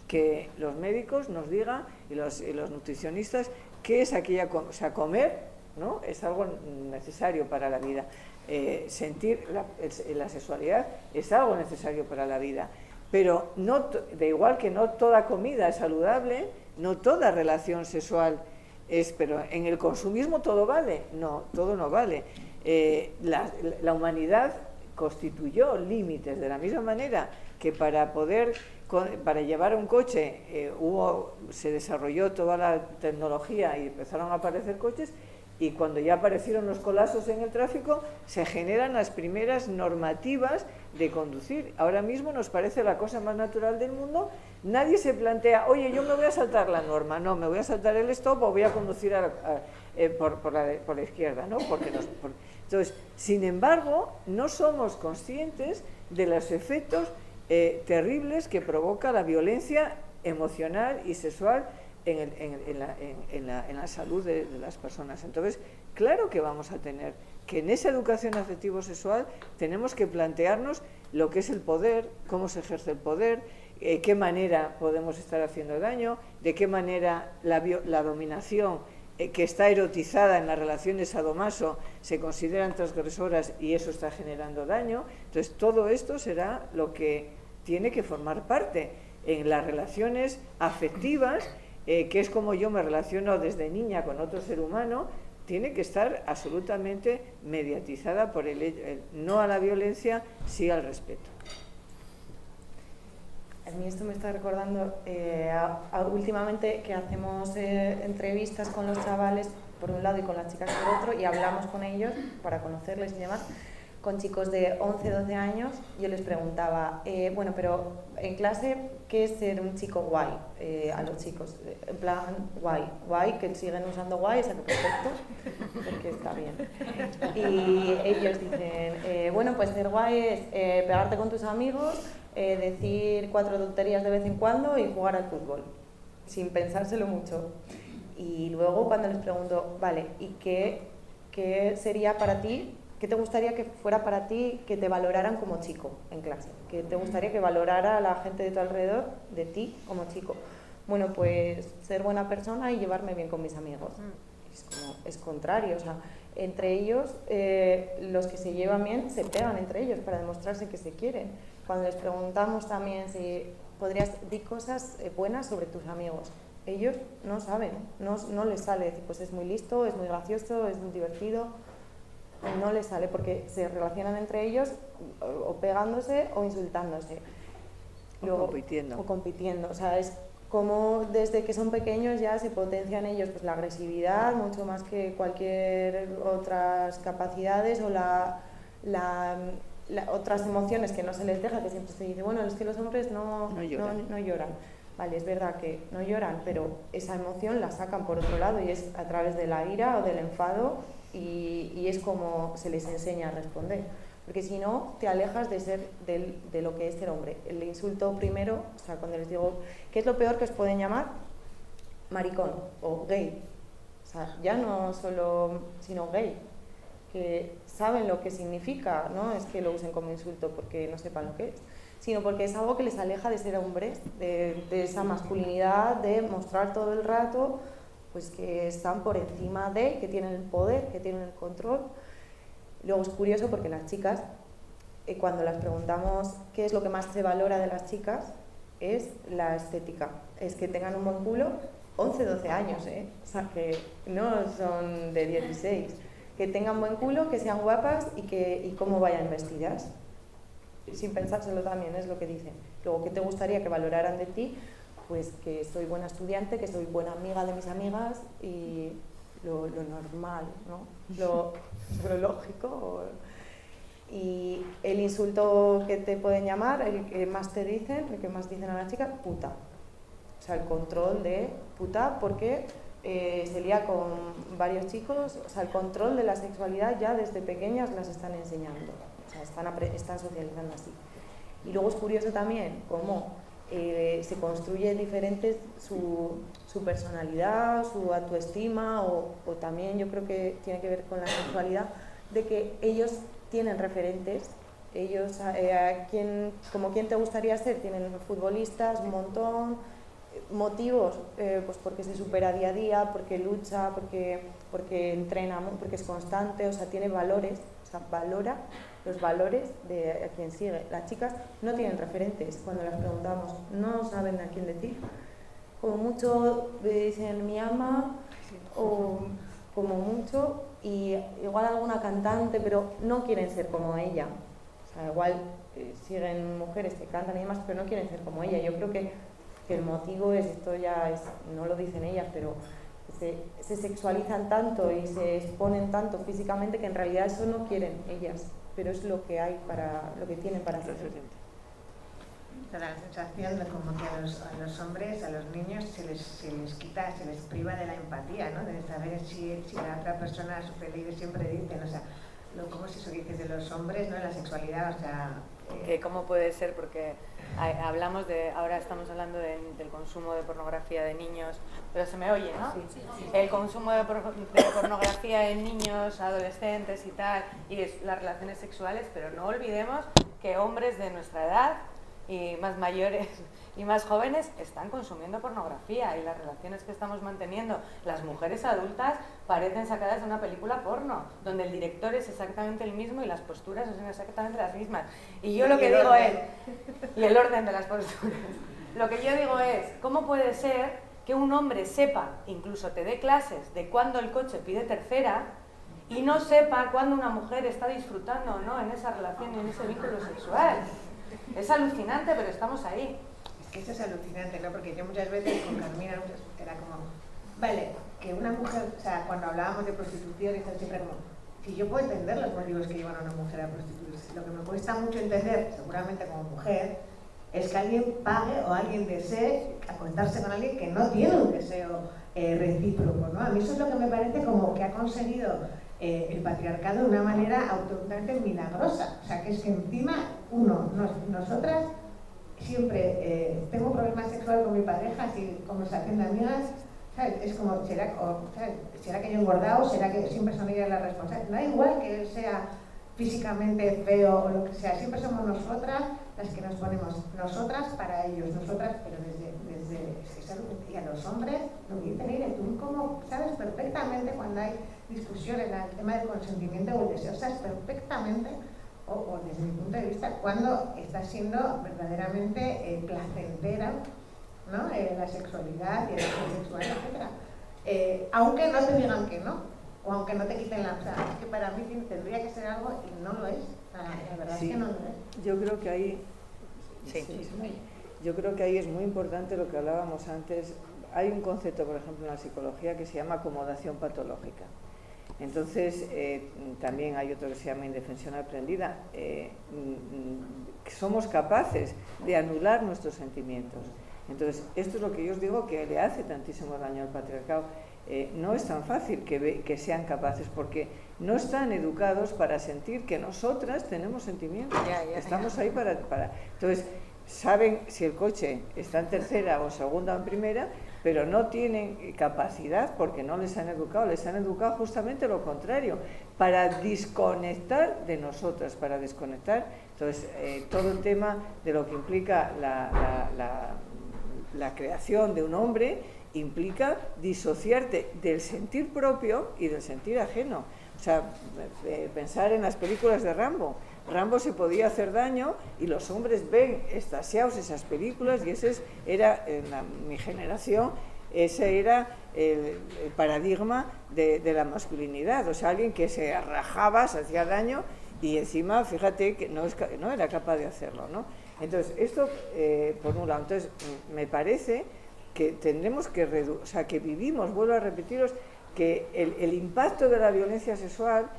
que los médicos nos digan, y los nutricionistas, qué es aquella, o sea, comer, ¿no? Es algo necesario para la vida. Sentir la sexualidad es algo necesario para la vida. Pero de igual que no toda comida es saludable, no toda relación sexual es, pero en el consumismo todo vale. No, todo no vale. La humanidad constituyó límites de la misma manera que para llevar un coche se desarrolló toda la tecnología y empezaron a aparecer coches, y cuando ya aparecieron los colapsos en el tráfico se generan las primeras normativas de conducir. Ahora mismo nos parece la cosa más natural del mundo. Nadie se plantea, oye, yo me voy a saltar la norma, no, me voy a saltar el stop o voy a conducir por la izquierda, ¿no? Entonces, sin embargo, no somos conscientes de los efectos terribles que provoca la violencia emocional y sexual en la salud de las personas. Entonces, claro que vamos a tener que en esa educación afectivo-sexual tenemos que plantearnos lo que es el poder, cómo se ejerce el poder, qué manera podemos estar haciendo daño, de qué manera la dominación que está erotizada en las relaciones sadomaso se consideran transgresoras y eso está generando daño. Entonces, todo esto será lo que tiene que formar parte en las relaciones afectivas, que es como yo me relaciono desde niña con otro ser humano. Tiene que estar absolutamente mediatizada por el no a la violencia, sí al respeto. A mí esto me está recordando últimamente que hacemos entrevistas con los chavales por un lado y con las chicas por otro, y hablamos con ellos para conocerles y demás. Con chicos de 11, 12 años, yo les preguntaba, bueno, pero en clase, ¿qué es ser un chico guay? A los chicos, en plan, guay, que siguen usando guay, o sea que perfecto, porque está bien. Y ellos dicen, bueno, pues ser guay es pegarte con tus amigos, decir 4 tonterías de vez en cuando y jugar al fútbol, sin pensárselo mucho. Y luego cuando les pregunto, vale, ¿y qué sería para ti? ¿Qué te gustaría que fuera para ti que te valoraran como chico en clase? ¿Qué te gustaría que valorara la gente de tu alrededor de ti como chico? Bueno, pues ser buena persona y llevarme bien con mis amigos. Es contrario, o sea, entre ellos, los que se llevan bien se pegan entre ellos para demostrarse que se quieren. Cuando les preguntamos también si podrías decir cosas buenas sobre tus amigos, ellos no saben, no les sale decir, pues es muy listo, es muy gracioso, es muy divertido. No les sale porque se relacionan entre ellos o pegándose o insultándose. Luego, o compitiendo. O sea, es como desde que son pequeños ya se potencia en ellos pues, la agresividad, mucho más que cualquier otras capacidades o otras emociones que no se les deja, que siempre se dice, bueno, es que los hombres no lloran. Vale, es verdad que no lloran, pero esa emoción la sacan por otro lado y es a través de la ira o del enfado. Y es como se les enseña a responder, porque si no te alejas de lo que es ser hombre. El insulto primero, o sea, cuando les digo ¿qué es lo peor que os pueden llamar? Maricón o gay, o sea, ya no solo sino gay, que saben lo que significa, no es que lo usen como insulto porque no sepan lo que es, sino porque es algo que les aleja de ser hombres, de esa masculinidad, de mostrar todo el rato pues que están por encima de, que tienen el poder, que tienen el control. Luego es curioso porque las chicas, cuando las preguntamos qué es lo que más se valora de las chicas, es la estética, es que tengan un buen culo, 11, 12 años, o sea que no son de 16, que tengan buen culo, que sean guapas y cómo vayan vestidas, sin pensárselo también, es lo que dicen. Luego, ¿qué te gustaría que valoraran de ti? Pues que soy buena estudiante, que soy buena amiga de mis amigas y lo normal, ¿no? Lo lógico. Y el insulto que te pueden llamar, el que más te dicen, el que más dicen a la chica, puta. O sea, el control de puta porque se lía con varios chicos, o sea, el control de la sexualidad ya desde pequeñas las están enseñando, o sea, están socializando así. Y luego es curioso también cómo se construye diferente su personalidad, su autoestima o también yo creo que tiene que ver con la sexualidad, de que ellos tienen referentes, ellos como quién te gustaría ser, tienen futbolistas, un montón, motivos, pues porque se supera día a día, porque lucha, porque entrena, porque es constante, o sea, tiene valores, o sea, valora los valores de a quien sigue. Las chicas no tienen referentes cuando las preguntamos, no saben a quién decir. Como mucho dicen mi ama, o como mucho, y igual alguna cantante, pero no quieren ser como ella. O sea, igual siguen mujeres que cantan y demás, pero no quieren ser como ella. Yo creo que el motivo es, esto ya es, no lo dicen ellas, pero se sexualizan tanto y se exponen tanto físicamente que en realidad eso no quieren ellas, pero es lo que hay lo que tienen para hacer. La sensación de como que a los hombres, a los niños se les quita, se les priva de la empatía, ¿no? De saber si la otra persona a su peligro siempre dicen, o sea, ¿cómo es eso que dices de los hombres, ¿no? La sexualidad, o sea... ¿Cómo puede ser? Porque hablamos de, ahora estamos hablando del consumo de pornografía de niños, pero se me oye, ¿no? Sí. El consumo de pornografía en niños, adolescentes y tal, y las relaciones sexuales, pero no olvidemos que hombres de nuestra edad y más mayores y más jóvenes están consumiendo pornografía, y las relaciones que estamos manteniendo las mujeres adultas parecen sacadas de una película porno, donde el director es exactamente el mismo y las posturas son exactamente las mismas. Y yo lo que digo es, y el orden de las posturas, lo que yo digo es, ¿cómo puede ser que un hombre sepa, incluso te dé clases de cuándo el coche pide tercera, y no sepa cuándo una mujer está disfrutando o no en esa relación y en ese vínculo sexual? Es alucinante, pero estamos ahí. Es que eso es alucinante, ¿no? Porque yo muchas veces con Carmina era como, vale, que una mujer, o sea, cuando hablábamos de prostitución, y siempre como, si yo puedo entender los motivos que llevan a una mujer a prostituirse, lo que me cuesta mucho entender, seguramente como mujer, es que alguien pague o alguien desee acostarse con alguien que no tiene un deseo recíproco, ¿no? A mí eso es lo que me parece como que ha conseguido el patriarcado de una manera absolutamente milagrosa. O sea, que es que encima, nosotras siempre tengo problemas sexuales con mi pareja, así conversación de amigas, ¿sabes? Es como, ¿será que yo he engordado? ¿Será que siempre son ellas las responsables? No da igual que él sea físicamente feo o lo que sea, siempre somos nosotras las que nos ponemos, nosotras para ellos, nosotras, pero desde y a los hombres lo que dicen, Irene, tú como sabes perfectamente cuando hay discusiones en el tema del consentimiento o el deseo, sabes perfectamente, o desde mi punto de vista, cuando está siendo verdaderamente placentera, ¿no? La sexualidad y el acto sexual, etc. Aunque no te digan que no, o aunque no te quiten la... O sea, es que para mí tendría que ser algo y no lo es. La verdad sí. Es que no lo es. Yo creo que ahí... Sí. Yo creo que ahí es muy importante lo que hablábamos antes. Hay un concepto, por ejemplo, en la psicología que se llama acomodación patológica. Entonces, también hay otro que se llama indefensión aprendida. Somos capaces de anular nuestros sentimientos. Entonces, esto es lo que yo os digo que le hace tantísimo daño al patriarcado. No es tan fácil que sean capaces, porque no están educados para sentir que nosotras tenemos sentimientos. Estamos ahí para... Entonces, saben si el coche está en tercera o segunda o en primera, pero no tienen capacidad porque no les han educado justamente lo contrario, para desconectar de nosotras, para desconectar. Entonces, todo el tema de lo que implica la creación de un hombre implica disociarte del sentir propio y del sentir ajeno. O sea, pensar en las películas de Rambo. Rambo se podía hacer daño y los hombres ven extasiados esas películas, y ese era, en mi generación, ese era el paradigma de la masculinidad. O sea, alguien que se rajaba, se hacía daño y encima, fíjate, que no era capaz de hacerlo, ¿no? Entonces, esto por un lado. Entonces, me parece que tendremos que o sea, que vivimos, vuelvo a repetiros, que el impacto de la violencia sexual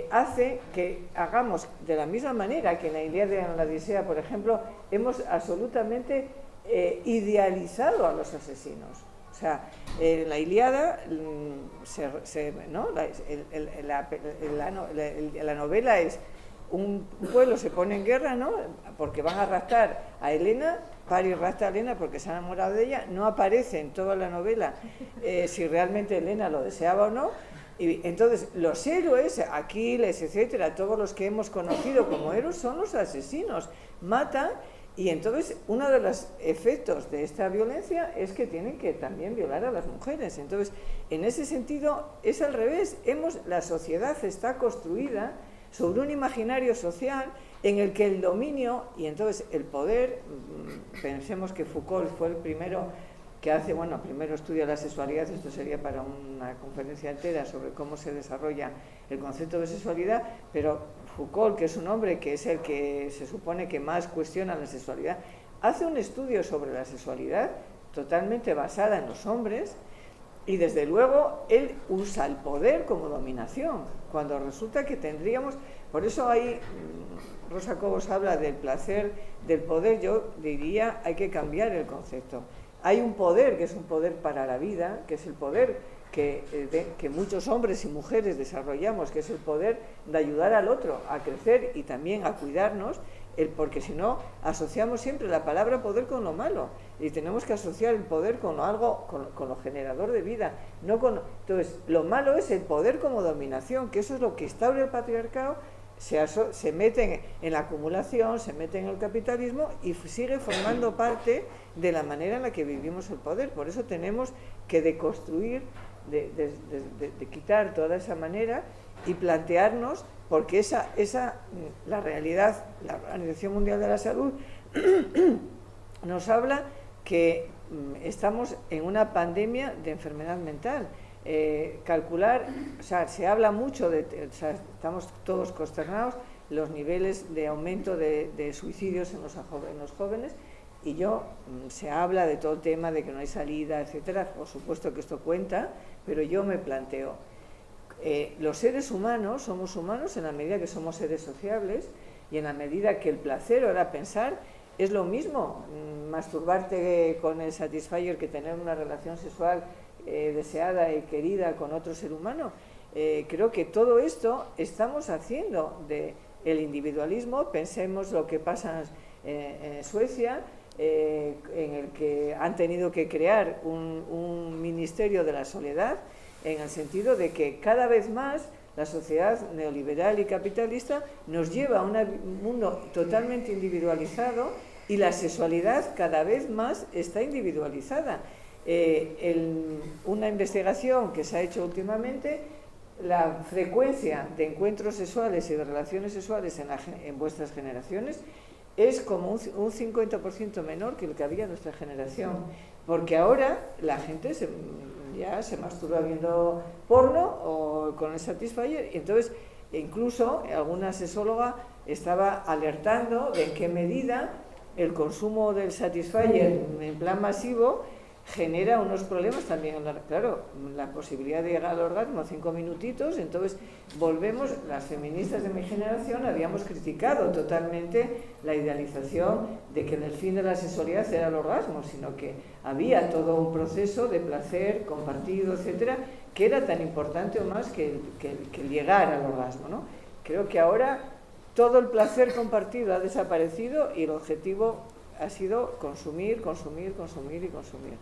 hace que hagamos de la misma manera que en la Ilíada y en la Odisea, por ejemplo, hemos absolutamente idealizado a los asesinos. O sea, en la Ilíada, ¿no? La novela es un pueblo se pone en guerra, ¿no? Porque van a raptar a Helena. Paris rapta a Helena porque se ha enamorado de ella. No aparece en toda la novela si realmente Helena lo deseaba o no. Y entonces los héroes, Aquiles, etcétera, todos los que hemos conocido como héroes son los asesinos, matan. Y entonces uno de los efectos de esta violencia es que tienen que también violar a las mujeres. Entonces, en ese sentido es al revés. La sociedad está construida sobre un imaginario social en el que el dominio y entonces el poder, pensemos que Foucault fue el primero que hace, primero estudia la sexualidad, esto sería para una conferencia entera sobre cómo se desarrolla el concepto de sexualidad, pero Foucault, que es un hombre que es el que se supone que más cuestiona la sexualidad, hace un estudio sobre la sexualidad totalmente basada en los hombres, y desde luego él usa el poder como dominación, cuando resulta que tendríamos... Por eso ahí Rosa Cobos habla del placer, del poder. Yo diría hay que cambiar el concepto. Hay un poder que es un poder para la vida, que es el poder que muchos hombres y mujeres desarrollamos, que es el poder de ayudar al otro a crecer y también a cuidarnos. porque si no, asociamos siempre la palabra poder con lo malo, y tenemos que asociar el poder con algo, con lo generador de vida. Entonces, lo malo es el poder como dominación, que eso es lo que instaura el patriarcado, se mete en la acumulación, se mete en el capitalismo y sigue formando parte de la manera en la que vivimos el poder. Por eso tenemos que deconstruir, de quitar toda esa manera y plantearnos, porque la realidad, la Organización Mundial de la Salud nos habla que estamos en una pandemia de enfermedad mental. Calcular, o sea, se habla mucho estamos todos consternados, los niveles de aumento de suicidios en los jóvenes, y se habla de todo el tema de que no hay salida, etcétera. Por supuesto que esto cuenta, pero yo me planteo, los seres humanos somos humanos en la medida que somos seres sociables, y en la medida que el placer, ahora pensar, es lo mismo masturbarte con el satisfier que tener una relación sexual deseada y querida con otro ser humano. Creo que todo esto estamos haciendo del individualismo. Pensemos lo que pasa en Suecia, en el que han tenido que crear un ministerio de la soledad, en el sentido de que cada vez más la sociedad neoliberal y capitalista nos lleva a un mundo totalmente individualizado, y la sexualidad cada vez más está individualizada. Una investigación que se ha hecho últimamente, la frecuencia de encuentros sexuales y de relaciones sexuales en vuestras generaciones es como un 50% menor que el que había en nuestra generación, porque ahora la gente ya se masturba viendo porno o con el Satisfyer, y entonces incluso alguna sexóloga estaba alertando de en qué medida el consumo del Satisfyer en plan masivo genera unos problemas también. Claro, la posibilidad de llegar al orgasmo 5 minutitos, entonces volvemos, las feministas de mi generación habíamos criticado totalmente la idealización de que el fin de la sexualidad era el orgasmo, sino que había todo un proceso de placer compartido, etcétera, que era tan importante o más que el llegar al orgasmo, ¿no? Creo que ahora todo el placer compartido ha desaparecido y el objetivo ha sido consumir, consumir, consumir y consumir.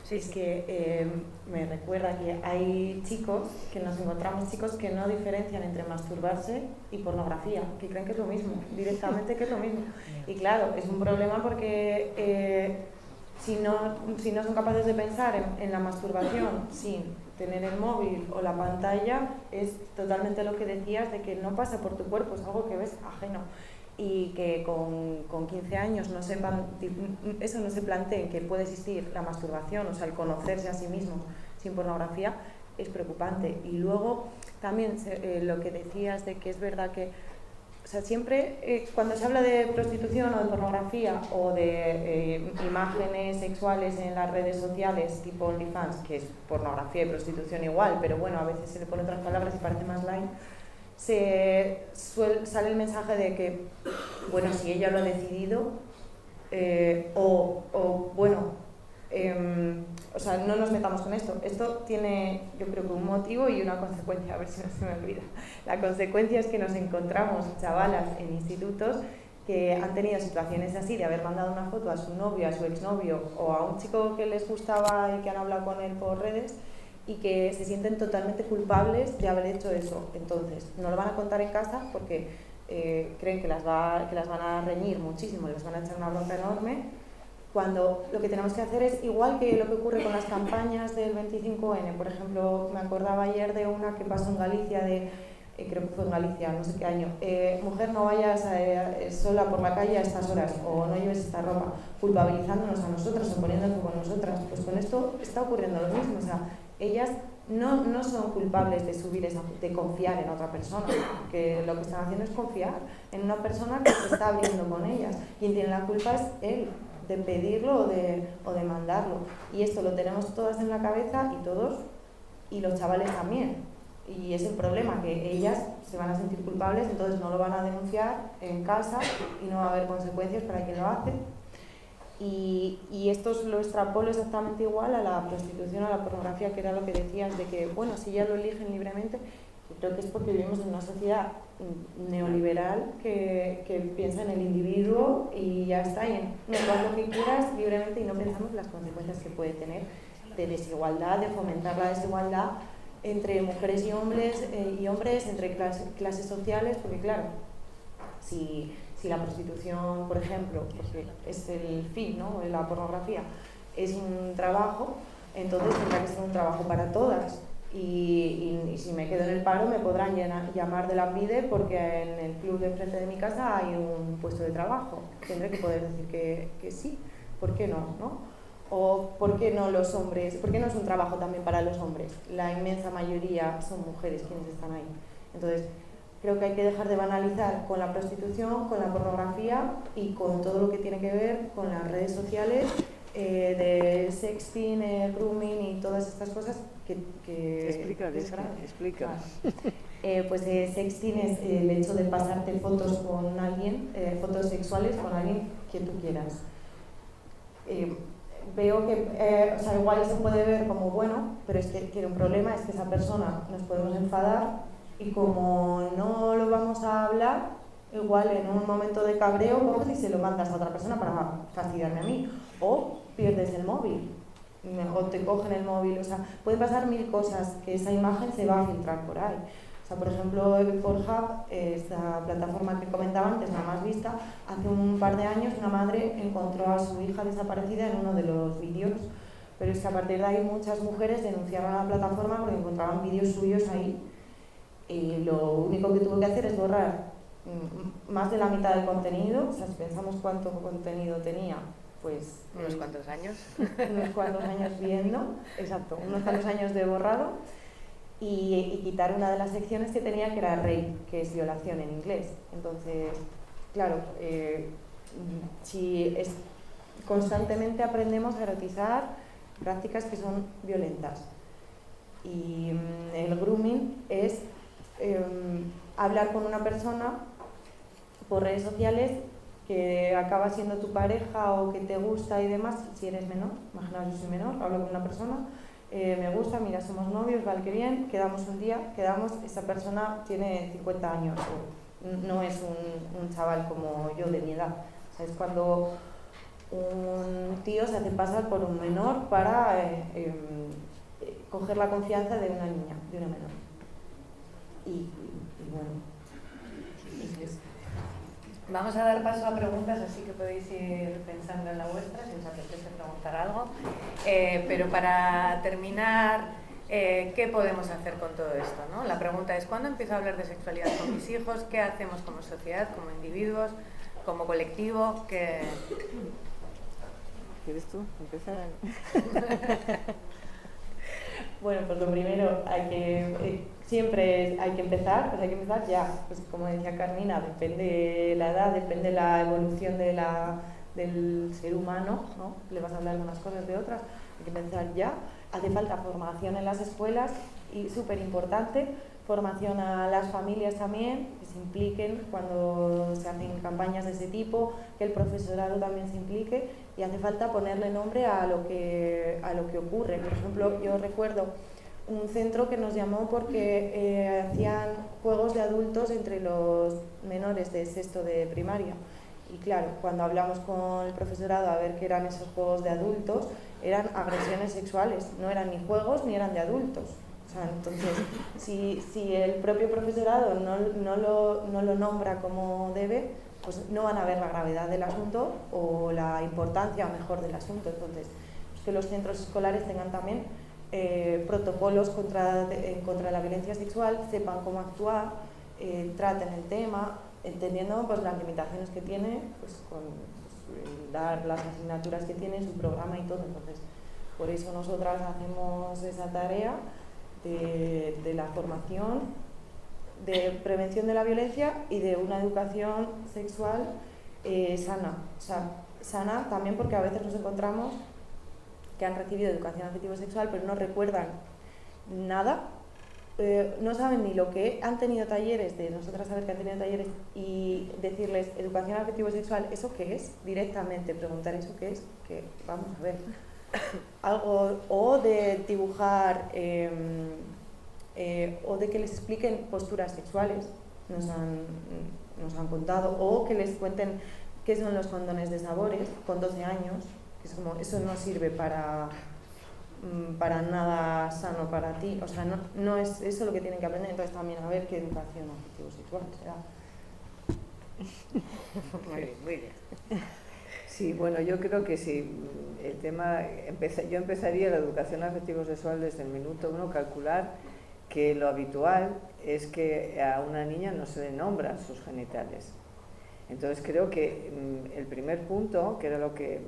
Sí, es que me recuerda que hay chicos, que nos encontramos chicos que no diferencian entre masturbarse y pornografía, que creen que es lo mismo, directamente que es lo mismo. Y claro, es un problema porque si no son capaces de pensar en la masturbación sin tener el móvil o la pantalla, es totalmente lo que decías de que no pasa por tu cuerpo, es algo que ves ajeno. Y que con 15 años no se planteen que puede existir la masturbación, o sea, el conocerse a sí mismo sin pornografía, es preocupante. Y luego también lo que decías de que es verdad que, o sea, siempre cuando se habla de prostitución o de pornografía o de imágenes sexuales en las redes sociales tipo OnlyFans, que es pornografía y prostitución igual, pero bueno, a veces se le ponen otras palabras y parece más light, sale el mensaje de que, bueno, si ella lo ha decidido, o sea, no nos metamos con esto. Esto tiene, yo creo que un motivo y una consecuencia, a ver si no se me olvida. La consecuencia es que nos encontramos chavalas en institutos que han tenido situaciones así, de haber mandado una foto a su novio, a su exnovio o a un chico que les gustaba y que han hablado con él por redes, y que se sienten totalmente culpables de haber hecho eso. Entonces, no lo van a contar en casa porque creen que las van a reñir muchísimo, les van a echar una bronca enorme, cuando lo que tenemos que hacer es igual que lo que ocurre con las campañas del 25N. Por ejemplo, me acordaba ayer de una que pasó en Galicia, creo que fue en Galicia, no sé qué año, mujer, no vayas sola por la calle a estas horas, o no lleves esta ropa, culpabilizándonos a nosotros o poniéndonos con nosotras. Pues con esto está ocurriendo lo mismo, o sea, ellas no son culpables de confiar en otra persona, que lo que están haciendo es confiar en una persona que se está abriendo con ellas. Quien tiene la culpa es él, de pedirlo o de mandarlo. Y esto lo tenemos todas en la cabeza, y todos, y los chavales también. Y es el problema, que ellas se van a sentir culpables, entonces no lo van a denunciar en casa y no va a haber consecuencias para quien lo hace. Y esto lo extrapolo exactamente igual a la prostitución, a la pornografía, que era lo que decías, de que, bueno, si ya lo eligen libremente, Yo creo que es porque vivimos en una sociedad neoliberal que piensa en el individuo y ya está, y no haz lo que quieras libremente, y no pensamos las consecuencias que puede tener de desigualdad, de fomentar la desigualdad entre mujeres y hombres, entre clases sociales, porque claro, si la prostitución, por ejemplo, porque es el fin, ¿no?, la pornografía, es un trabajo, entonces tendrá que ser un trabajo para todas. Y si me quedo en el paro me podrán llamar de Lanbide porque en el club de enfrente de mi casa hay un puesto de trabajo. Tendré que poder decir que sí. ¿Por qué no? O ¿por qué no los hombres? ¿Por qué no es un trabajo también para los hombres? La inmensa mayoría son mujeres quienes están ahí. Entonces, creo que hay que dejar de banalizar con la prostitución, con la pornografía y con todo lo que tiene que ver con las redes sociales, de sexting, grooming y todas estas cosas que explica. Pues sexting es el hecho de pasarte fotos con alguien, fotos sexuales con alguien que tú quieras. Veo que, o sea, igual se puede ver como bueno, pero es que tiene un problema, es que esa persona nos podemos enfadar y como no lo vamos a hablar, igual en un momento de cabreo coges y se lo mandas a otra persona para fastidiarme a mí, o pierdes el móvil, o te cogen el móvil, o sea, pueden pasar mil cosas que esa imagen se va a filtrar por ahí. O sea, por ejemplo, el Pornhub, esta plataforma que comentaba antes, la más vista, hace un par de años una madre encontró a su hija desaparecida en uno de los vídeos, pero es que a partir de ahí muchas mujeres denunciaron a la plataforma porque encontraban vídeos suyos ahí, y lo único que tuvo que hacer es borrar más de la mitad del contenido. O sea, si pensamos cuánto contenido tenía, pues unos cuantos años. Unos cuantos años viendo, exacto, unos cuantos años de borrado, y quitar una de las secciones que tenía, que era rape, que es violación en inglés. Entonces, claro, si constantemente aprendemos a erotizar prácticas que son violentas. Y el grooming es hablar con una persona por redes sociales que acaba siendo tu pareja o que te gusta y demás, si eres menor. Imaginaos, yo soy menor, hablo con una persona, me gusta, mira, somos novios, vale, que bien, quedamos un día, esa persona tiene 50 años, no es un chaval como yo de mi edad. O sea, es cuando un tío se hace pasar por un menor para coger la confianza de una niña, de una menor. Y bueno, es eso. Vamos a dar paso a preguntas, así que podéis ir pensando en la vuestra, si os apetece preguntar algo. Pero para terminar, ¿qué podemos hacer con todo esto, ¿no? La pregunta es, ¿cuándo empiezo a hablar de sexualidad con mis hijos? ¿Qué hacemos como sociedad, como individuos, como colectivo? ¿Quieres tú empezar? Bueno, pues lo primero, siempre hay que empezar, pues hay que empezar ya. Pues como decía Carmina, depende la edad, depende la evolución del ser humano, ¿no? Le vas a hablar de unas cosas, de otras, hay que empezar ya. Hace falta formación en las escuelas y súper importante, formación a las familias también, que se impliquen cuando se hacen campañas de ese tipo, que el profesorado también se implique, y hace falta ponerle nombre a lo que ocurre. Por ejemplo, yo recuerdo un centro que nos llamó porque hacían juegos de adultos entre los menores de sexto de primaria. Y claro, cuando hablamos con el profesorado a ver qué eran esos juegos de adultos, eran agresiones sexuales, no eran ni juegos ni eran de adultos. O sea, entonces, si el propio profesorado no lo nombra como debe, pues no van a ver la gravedad del asunto o la importancia mejor del asunto. Entonces, que los centros escolares tengan también protocolos contra la violencia sexual, sepan cómo actuar, traten el tema, entendiendo pues las limitaciones que tiene, pues con dar las asignaturas que tiene, su programa y todo. Entonces, por eso nosotras hacemos esa tarea de la formación, de prevención de la violencia y de una educación sexual sana. O sea, sana también porque a veces nos encontramos que han recibido educación afectivo-sexual pero no recuerdan nada, no saben ni lo que han tenido talleres, de nosotras saber que han tenido talleres y decirles educación afectivo-sexual, ¿eso qué es? Directamente preguntar ¿eso qué es? Que vamos a ver algo, o de dibujar o de que les expliquen posturas sexuales, nos han contado, o que les cuenten qué son los condones de sabores con 12 años, que es como, eso no sirve para nada sano para ti, o sea, no es eso lo que tienen que aprender. Entonces también a ver qué educación afectivo-sexual se da. Muy bien. Sí, bueno, yo creo que sí, el tema, yo empezaría la educación afectivo-sexual desde el minuto 1, calcular que lo habitual es que a una niña no se le nombran sus genitales. Entonces creo que el primer punto, que era lo que,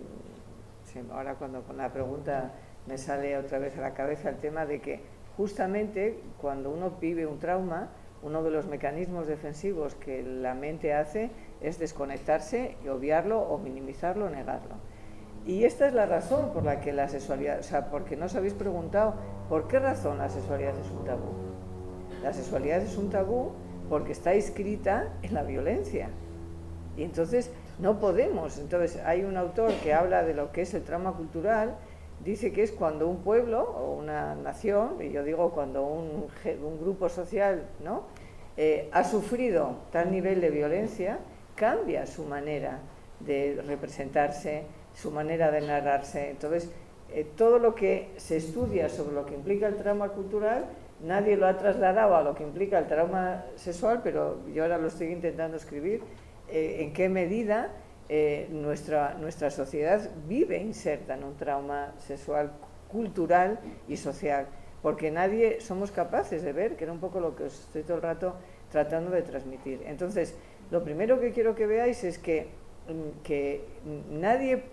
ahora cuando con la pregunta me sale otra vez a la cabeza el tema de que justamente cuando uno vive un trauma, uno de los mecanismos defensivos que la mente hace es desconectarse y obviarlo o minimizarlo o negarlo. Y esta es la razón por la que la sexualidad, o sea, porque no os habéis preguntado por qué razón la sexualidad es un tabú. La sexualidad es un tabú porque está inscrita en la violencia. Y entonces no podemos. Entonces hay un autor que habla de lo que es el trauma cultural, dice que es cuando un pueblo o una nación, y yo digo cuando un grupo social, ¿no?, ha sufrido tal nivel de violencia, cambia su manera de representarse, su manera de narrarse. Entonces, todo lo que se estudia sobre lo que implica el trauma cultural, nadie lo ha trasladado a lo que implica el trauma sexual, pero yo ahora lo estoy intentando escribir, en qué medida nuestra sociedad vive inserta en un trauma sexual, cultural y social, porque nadie somos capaces de ver, que era un poco lo que os estoy todo el rato tratando de transmitir. Entonces, lo primero que quiero que veáis es que nadie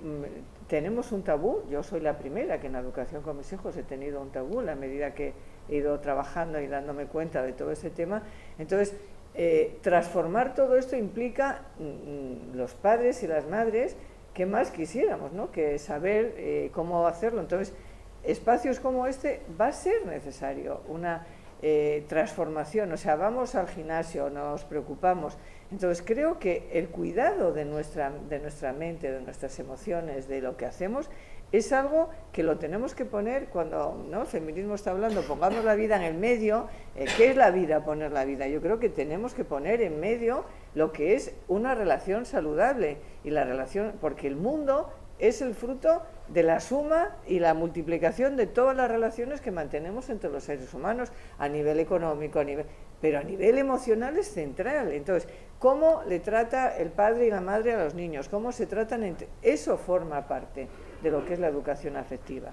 tenemos un tabú. Yo soy la primera que en la educación con mis hijos he tenido un tabú en la medida que he ido trabajando y dándome cuenta de todo ese tema. Entonces, transformar todo esto implica los padres y las madres que más quisiéramos, ¿no?, que saber cómo hacerlo. Entonces, espacios como este va a ser necesario una transformación. O sea, vamos al gimnasio, nos preocupamos. Entonces, creo que el cuidado de nuestra mente, de nuestras emociones, de lo que hacemos, es algo que lo tenemos que poner cuando, ¿no?, el feminismo está hablando, pongamos la vida en el medio. ¿Qué es la vida? Poner la vida. Yo creo que tenemos que poner en medio lo que es una relación saludable, y la relación, porque el mundo es el fruto de la suma y la multiplicación de todas las relaciones que mantenemos entre los seres humanos a nivel económico, pero a nivel emocional es central. Entonces, ¿cómo le trata el padre y la madre a los niños? ¿Cómo se tratan entre? Eso forma parte de lo que es la educación afectiva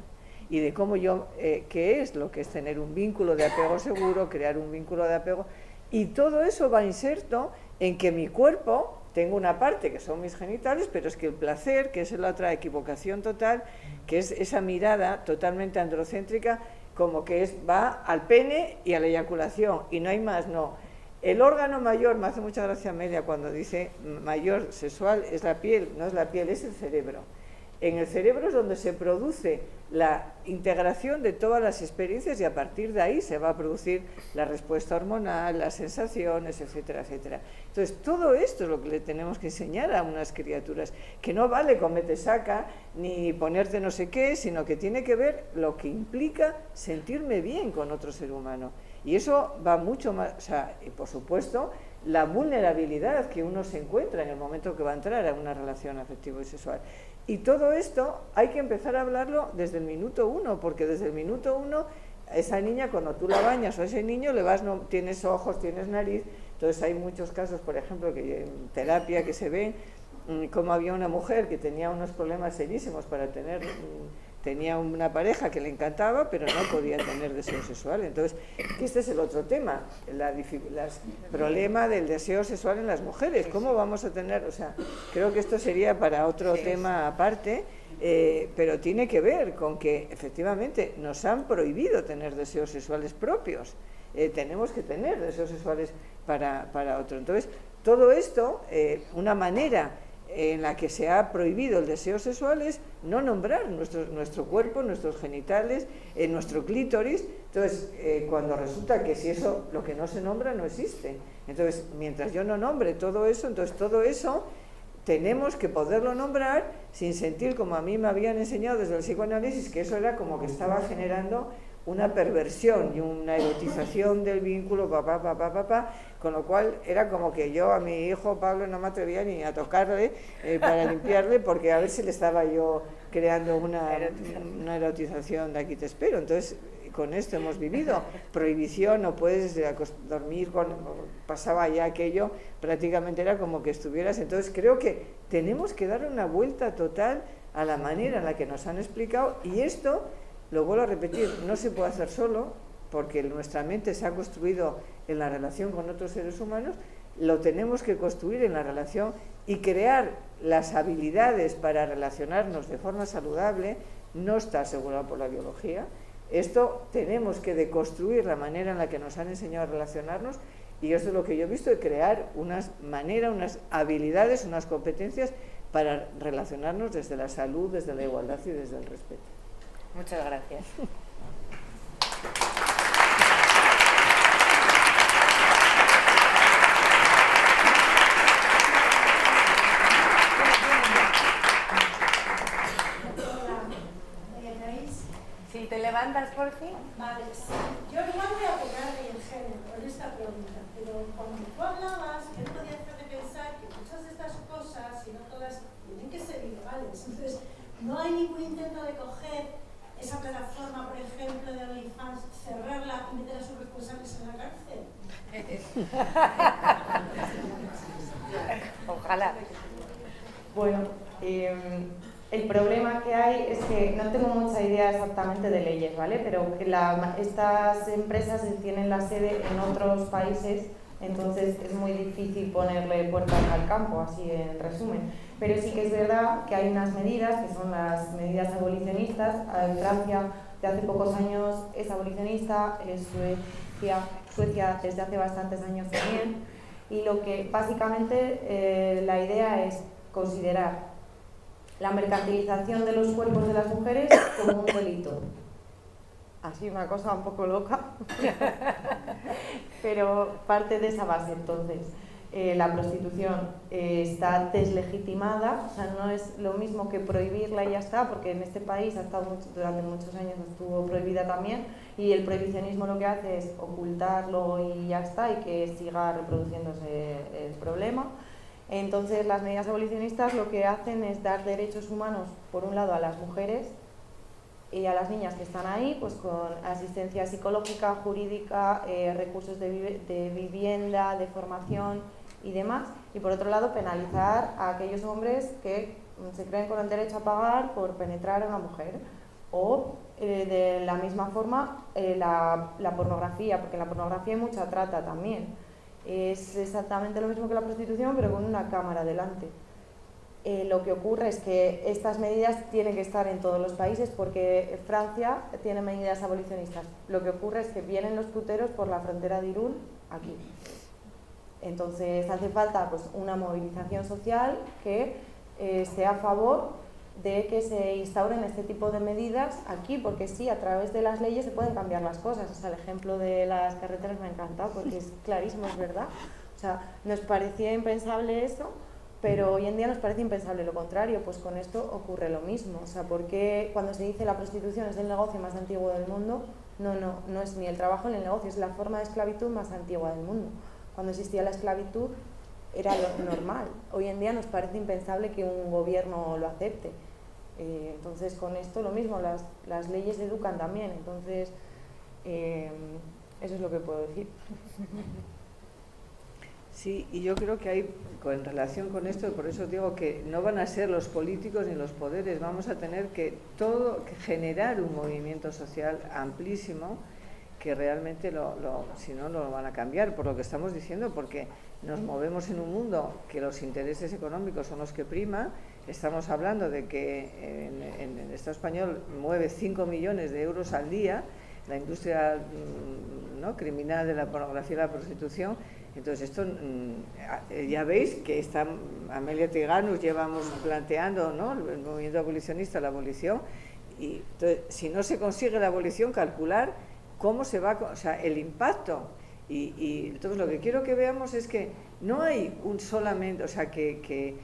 y de cómo qué es lo que es tener un vínculo de apego seguro, crear un vínculo de apego, y todo eso va inserto en que mi cuerpo, tengo una parte que son mis genitales, pero es que el placer, que es la otra equivocación total, que es esa mirada totalmente androcéntrica, como que va al pene y a la eyaculación, y no hay más, no. El órgano mayor, me hace mucha gracia Amelia cuando dice mayor sexual, es la piel, no es la piel, es el cerebro. En el cerebro es donde se produce la integración de todas las experiencias, y a partir de ahí se va a producir la respuesta hormonal, las sensaciones, etcétera, etcétera. Entonces, todo esto es lo que le tenemos que enseñar a unas criaturas, que no vale comete saca ni ponerte no sé qué, sino que tiene que ver lo que implica sentirme bien con otro ser humano. Y eso va mucho más, o sea, y por supuesto, la vulnerabilidad que uno se encuentra en el momento que va a entrar a una relación afectiva y sexual. Y todo esto hay que empezar a hablarlo desde el minuto 1, porque desde el minuto 1, esa niña, cuando tú la bañas, o ese niño, no tienes ojos, tienes nariz. Entonces hay muchos casos, por ejemplo, que en terapia que se ven, como había una mujer que tenía unos problemas serísimos para tenía una pareja que le encantaba, pero no podía tener deseo sexual. Entonces, este es el otro tema, el problema del deseo sexual en las mujeres. ¿Cómo vamos a tener? O sea, creo que esto sería para otro tema aparte, pero tiene que ver con que efectivamente nos han prohibido tener deseos sexuales propios. Tenemos que tener deseos sexuales para otro. Entonces, todo esto, una manera en la que se ha prohibido el deseo sexual es no nombrar nuestro cuerpo, nuestros genitales, nuestro clítoris. Entonces, cuando resulta que si eso, lo que no se nombra, no existe. Entonces, mientras yo no nombre todo eso, entonces todo eso tenemos que poderlo nombrar sin sentir, como a mí me habían enseñado desde el psicoanálisis, que eso era como que estaba generando una perversión y una erotización del vínculo, con lo cual era como que yo a mi hijo Pablo no me atrevía ni a tocarle para limpiarle, porque a ver si le estaba yo creando una erotización de aquí te espero. Entonces, con esto hemos vivido, prohibición, no puedes dormir, pasaba ya aquello, prácticamente era como que estuvieras. Entonces creo que tenemos que dar una vuelta total a la manera en la que nos han explicado, y esto, lo vuelvo a repetir, no se puede hacer solo, porque nuestra mente se ha construido en la relación con otros seres humanos, lo tenemos que construir en la relación y crear las habilidades para relacionarnos de forma saludable. No está asegurado por la biología. Esto tenemos que deconstruir la manera en la que nos han enseñado a relacionarnos, y esto es lo que yo he visto, de crear unas maneras, unas habilidades, unas competencias para relacionarnos desde la salud, desde la igualdad y desde el respeto. Muchas gracias. Si te levantas por fin. Vale, sí. Yo igual voy a pegar en el género con esta pregunta, pero cuando tú hablabas, yo no podía dejar de pensar que muchas de estas cosas, y no todas, tienen que ser ilegales. Entonces, no hay ningún intento de coger esa plataforma, por ejemplo, de OnlyFans, cerrarla y meter a sus responsables en la cárcel. Ojalá. Bueno, el problema que hay es que no tengo mucha idea exactamente de leyes, ¿vale? Pero que estas empresas tienen la sede en otros países, entonces es muy difícil ponerle puertas al campo, así en resumen. Pero sí que es verdad que hay unas medidas, que son las medidas abolicionistas. En Francia, de hace pocos años, es abolicionista, Suecia desde hace bastantes años también. Y lo que básicamente la idea es considerar la mercantilización de los cuerpos de las mujeres como un delito. Así una cosa un poco loca, pero parte de esa base. Entonces, la prostitución está deslegitimada, o sea, no es lo mismo que prohibirla y ya está, porque en este país ha estado durante muchos años estuvo prohibida también, y el prohibicionismo lo que hace es ocultarlo y ya está, y que siga reproduciéndose el problema. Entonces, las medidas abolicionistas lo que hacen es dar derechos humanos, por un lado, a las mujeres y a las niñas que están ahí, pues con asistencia psicológica, jurídica, recursos de vivienda, de formación y demás. Y por otro lado, penalizar a aquellos hombres que se creen con el derecho a pagar por penetrar a una mujer. O, de la misma forma, la pornografía, porque en la pornografía hay mucha trata también. Es exactamente lo mismo que la prostitución, pero con una cámara delante. Lo que ocurre es que estas medidas tienen que estar en todos los países, porque Francia tiene medidas abolicionistas. Lo que ocurre es que vienen los puteros por la frontera de Irún aquí. Entonces hace falta pues una movilización social que esté a favor de que se instauren este tipo de medidas aquí, porque sí, a través de las leyes se pueden cambiar las cosas. O sea, el ejemplo de las carreteras me ha encantado porque es clarísimo, es verdad. O sea, nos parecía impensable eso, pero hoy en día nos parece impensable lo contrario. Pues con esto ocurre lo mismo. O sea, porque cuando se dice la prostitución es el negocio más antiguo del mundo, no es ni el trabajo ni el negocio, es la forma de esclavitud más antigua del mundo. Cuando existía la esclavitud era lo normal. Hoy en día nos parece impensable que un gobierno lo acepte. Entonces, con esto lo mismo, las leyes educan también. Entonces, eso es lo que puedo decir. Sí, y yo creo que hay, en relación con esto, por eso digo que no van a ser los políticos ni los poderes, vamos a tener que generar un movimiento social amplísimo, que realmente si no lo van a cambiar, por lo que estamos diciendo, porque nos movemos en un mundo que los intereses económicos son los que priman. Estamos hablando de que en el Estado español mueve 5 millones de euros al día la industria criminal de la pornografía y la prostitución. Entonces esto ya veis que está Amelia Tiganus llevamos planteando, ¿no?, el movimiento abolicionista, la abolición, y entonces, si no se consigue la abolición, calcular cómo se va, o sea, el impacto. Y entonces lo que quiero que veamos es que no hay un solamente, o sea, que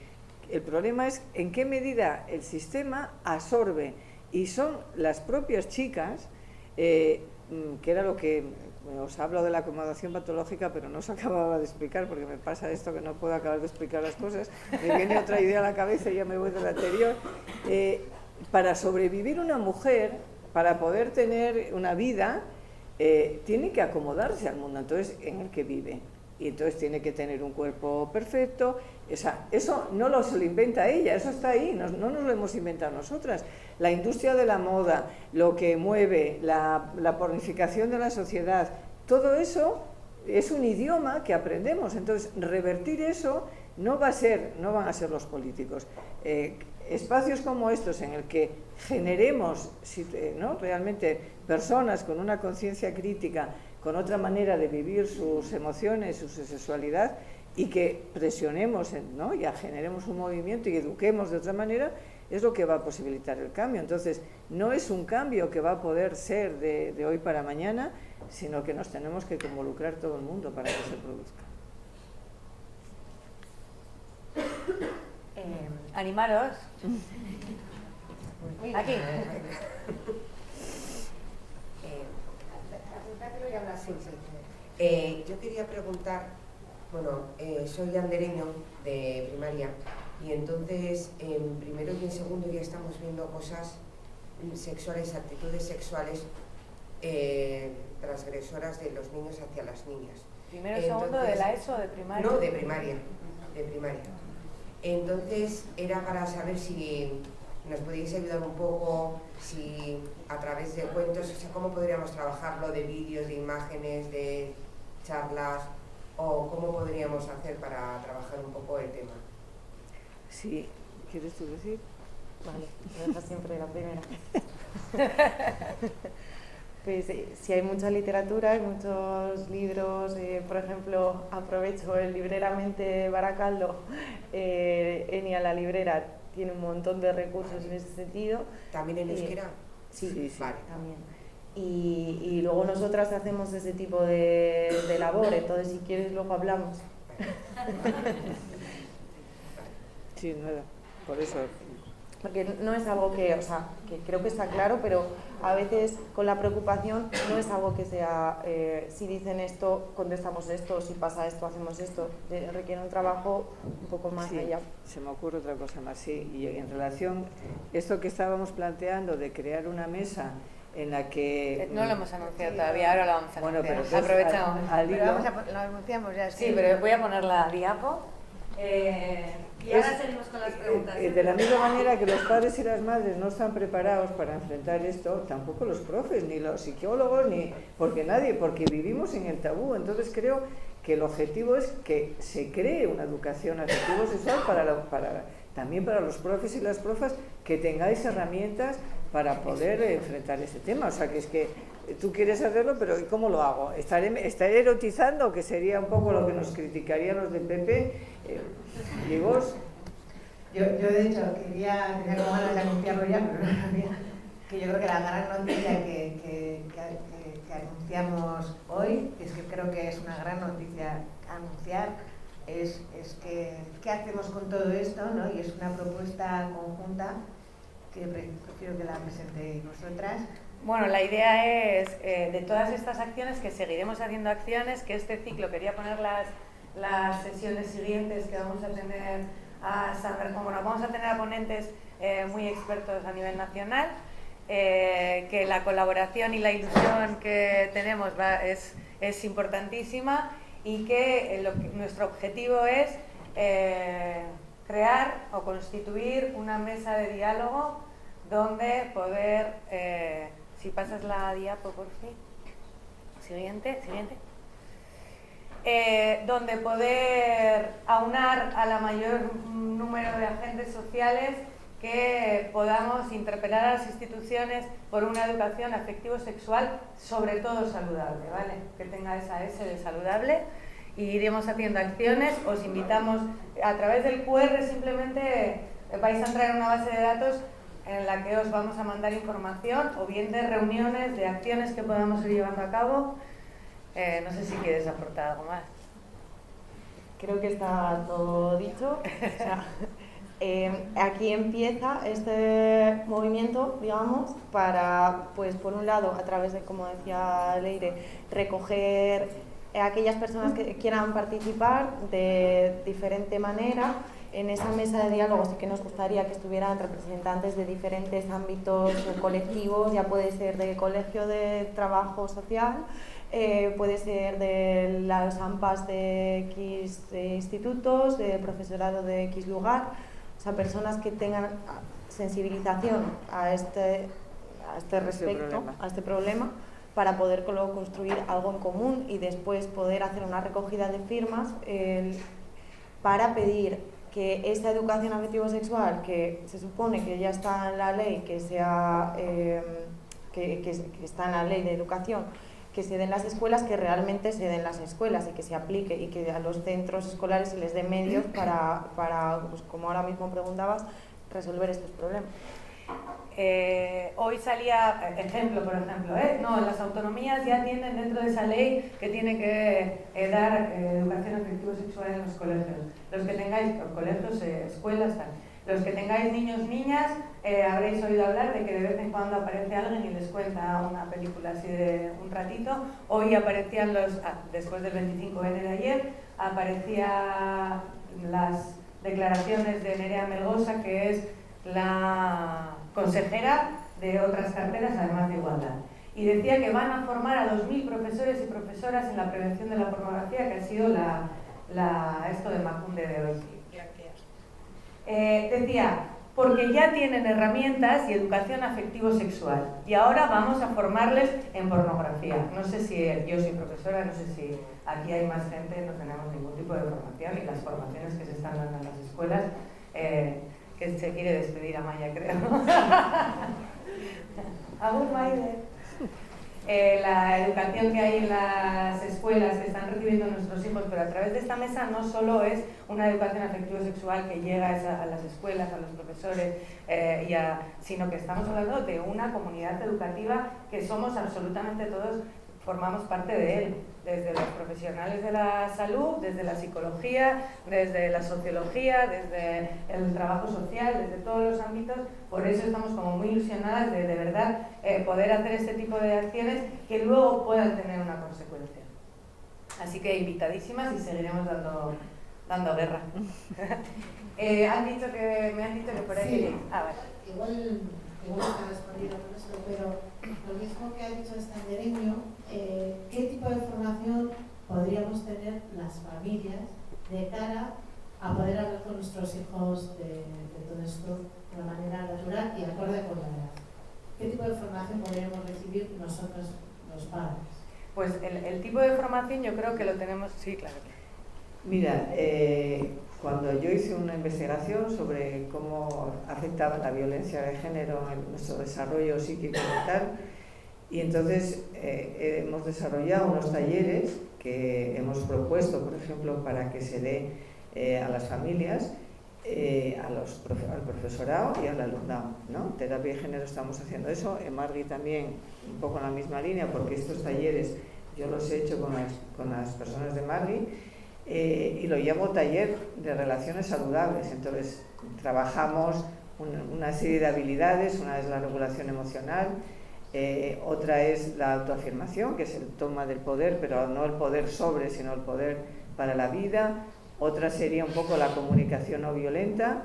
el problema es en qué medida el sistema absorbe, y son las propias chicas que era lo que os hablo de la acomodación patológica, pero no os acababa de explicar, porque me pasa esto que no puedo acabar de explicar las cosas, me viene otra idea a la cabeza y ya me voy de la anterior. Para sobrevivir una mujer, para poder tener una vida, tiene que acomodarse al mundo entonces en el que vive, y entonces tiene que tener un cuerpo perfecto. O sea, eso no se lo inventa ella, eso está ahí, no nos lo hemos inventado nosotras. La industria de la moda, lo que mueve, la pornificación de la sociedad, todo eso es un idioma que aprendemos. Entonces, revertir eso no van a ser los políticos. Espacios como estos en el que generemos, ¿no?, realmente personas con una conciencia crítica, con otra manera de vivir sus emociones, su sexualidad, y que presionemos, ¿no?, ya generemos un movimiento y eduquemos de otra manera, es lo que va a posibilitar el cambio. Entonces, no es un cambio que va a poder ser de hoy para mañana, sino que nos tenemos que involucrar todo el mundo para que se produzca. Animaros. Aquí. Yo quería preguntar, bueno, soy andereño de primaria y entonces en primero y en segundo ya estamos viendo cosas sexuales, actitudes sexuales transgresoras de los niños hacia las niñas. ¿Primero y segundo de la ESO o de primaria? No, de primaria, de primaria. Entonces era para saber si nos podéis ayudar un poco, si a través de cuentos, o sea, cómo podríamos trabajarlo, de vídeos, de imágenes, de charlas, o cómo podríamos hacer para trabajar un poco el tema. Sí, ¿quieres tú decir? Vale, me dejas siempre la primera. Pues si hay mucha literatura, hay muchos libros, por ejemplo, aprovecho el Libreramente Baracaldo, Enia la librera tiene un montón de recursos en ese sentido. ¿También en euskera? Sí, vale. También. Y luego nosotras hacemos ese tipo de labor, entonces si quieres luego hablamos. Sí, nada, por eso. Porque no es algo que, o sea, que creo que está claro, pero a veces con la preocupación no es algo que sea, si dicen esto, contestamos esto, si pasa esto, hacemos esto. Requiere un trabajo un poco más allá. Se me ocurre otra cosa más, sí. Y en relación, esto que estábamos planteando de crear una mesa en la que... No lo hemos anunciado todavía, ahora lo vamos a anunciar. Bueno, pero aprovechamos. Lo anunciamos ya. Sí, pero voy a poner la diapo. Y ahora seguimos con las preguntas. De la misma manera que los padres y las madres no están preparados para enfrentar esto, tampoco los profes, ni los psicólogos, porque vivimos en el tabú. Entonces creo que el objetivo es que se cree una educación afectivo-sexual también para los profes y las profas, que tengáis herramientas para poder enfrentar este tema. O sea, que es que tú quieres hacerlo, pero ¿y cómo lo hago? ¿Estaré erotizando? Que sería un poco lo que nos criticarían los del PP. ¿Y vos? Yo de hecho tenía como ganas de anunciarlo ya, pero no sabía, que yo creo que la gran noticia que anunciamos hoy, es que creo que es una gran noticia anunciar, es que qué hacemos con todo esto, ¿no? Y es una propuesta conjunta que prefiero que la presentéis vosotras. Bueno, la idea es, de todas estas acciones, que seguiremos haciendo acciones, que este ciclo quería poner las sesiones siguientes que vamos a tener vamos a tener a ponentes muy expertos a nivel nacional, que la colaboración y la ilusión que tenemos es importantísima, y que nuestro objetivo es crear o constituir una mesa de diálogo donde poder, si pasas la diapo por fin, siguiente, donde poder aunar a la mayor número de agentes sociales, que podamos interpelar a las instituciones por una educación afectivo-sexual, sobre todo saludable, ¿vale? Que tenga esa S de saludable, y iremos haciendo acciones. Os invitamos a través del QR, simplemente vais a entrar en una base de datos en la que os vamos a mandar información, o bien de reuniones, de acciones que podamos ir llevando a cabo. No sé si quieres aportar algo más. Creo que está todo dicho. O sea, Aquí empieza este movimiento, digamos, para, pues por un lado, a través de, como decía Leire, recoger a aquellas personas que quieran participar de diferente manera. En esa mesa de diálogo sí que nos gustaría que estuvieran representantes de diferentes ámbitos colectivos, ya puede ser de colegio de trabajo social, puede ser de las AMPAs de X institutos, de profesorado de X lugar, o sea, personas que tengan sensibilización a este respecto, a este problema, para poder luego construir algo en común y después poder hacer una recogida de firmas para pedir que esta educación afectivo-sexual, que se supone que ya está en la ley, que está en la ley de educación, que se den en las escuelas, que realmente se den en las escuelas y que se aplique, y que a los centros escolares se les dé medios para pues, como ahora mismo preguntabas, resolver estos problemas. Hoy salía, por ejemplo, no, las autonomías ya tienen dentro de esa ley que tiene que dar educación afectivo-sexual en los colegios. Los que tengáis, colegios, escuelas, tal. Los que tengáis niños, niñas, habréis oído hablar de que de vez en cuando aparece alguien y les cuenta una película así de un ratito. Hoy aparecían después del 25N de ayer, aparecían las declaraciones de Nerea Melgosa, que es la consejera de otras carteras, además de igualdad. Y decía que van a formar a 2.000 profesores y profesoras en la prevención de la pornografía, que ha sido esto de Macunde de hoy. Decía, porque ya tienen herramientas y educación afectivo-sexual, y ahora vamos a formarles en pornografía. No sé si yo soy profesora, no sé si aquí hay más gente, no tenemos ningún tipo de formación, y las formaciones que se están dando en las escuelas, que se quiere despedir a Maya, creo. Agur Maide. La educación que hay en las escuelas que están recibiendo nuestros hijos, pero a través de esta mesa no solo es una educación afectivo-sexual que llega a las escuelas, a los profesores, sino que estamos hablando de una comunidad educativa que somos absolutamente todos, formamos parte de él, desde los profesionales de la salud, desde la psicología, desde la sociología, desde el trabajo social, desde todos los ámbitos. Por eso estamos como muy ilusionadas de verdad poder hacer este tipo de acciones que luego puedan tener una consecuencia. Así que invitadísimas y seguiremos dando guerra. Me han dicho que por ahí... Sí. Vale. Igual está respondido con esto, pero lo mismo que ha dicho el tallereño, ¿qué tipo de formación podríamos tener las familias de cara a poder hablar con nuestros hijos de todo esto de una manera natural y acorde con la edad? ¿Qué tipo de formación podríamos recibir nosotros los padres? Pues el tipo de formación yo creo que lo tenemos... Sí, claro. Mira, cuando yo hice una investigación sobre cómo afectaba la violencia de género en nuestro desarrollo psíquico y mental, y entonces hemos desarrollado unos talleres que hemos propuesto, por ejemplo, para que se dé a las familias, al profesorado y al alumnado, ¿no? Terapia de género estamos haciendo eso, en Margui también un poco en la misma línea, porque estos talleres yo los he hecho con las personas de Margui. Y lo llamo taller de relaciones saludables. Entonces trabajamos una serie de habilidades. Una es la regulación emocional, otra es la autoafirmación, que es el toma del poder, pero no el poder sobre, sino el poder para la vida. Otra sería un poco la comunicación no violenta,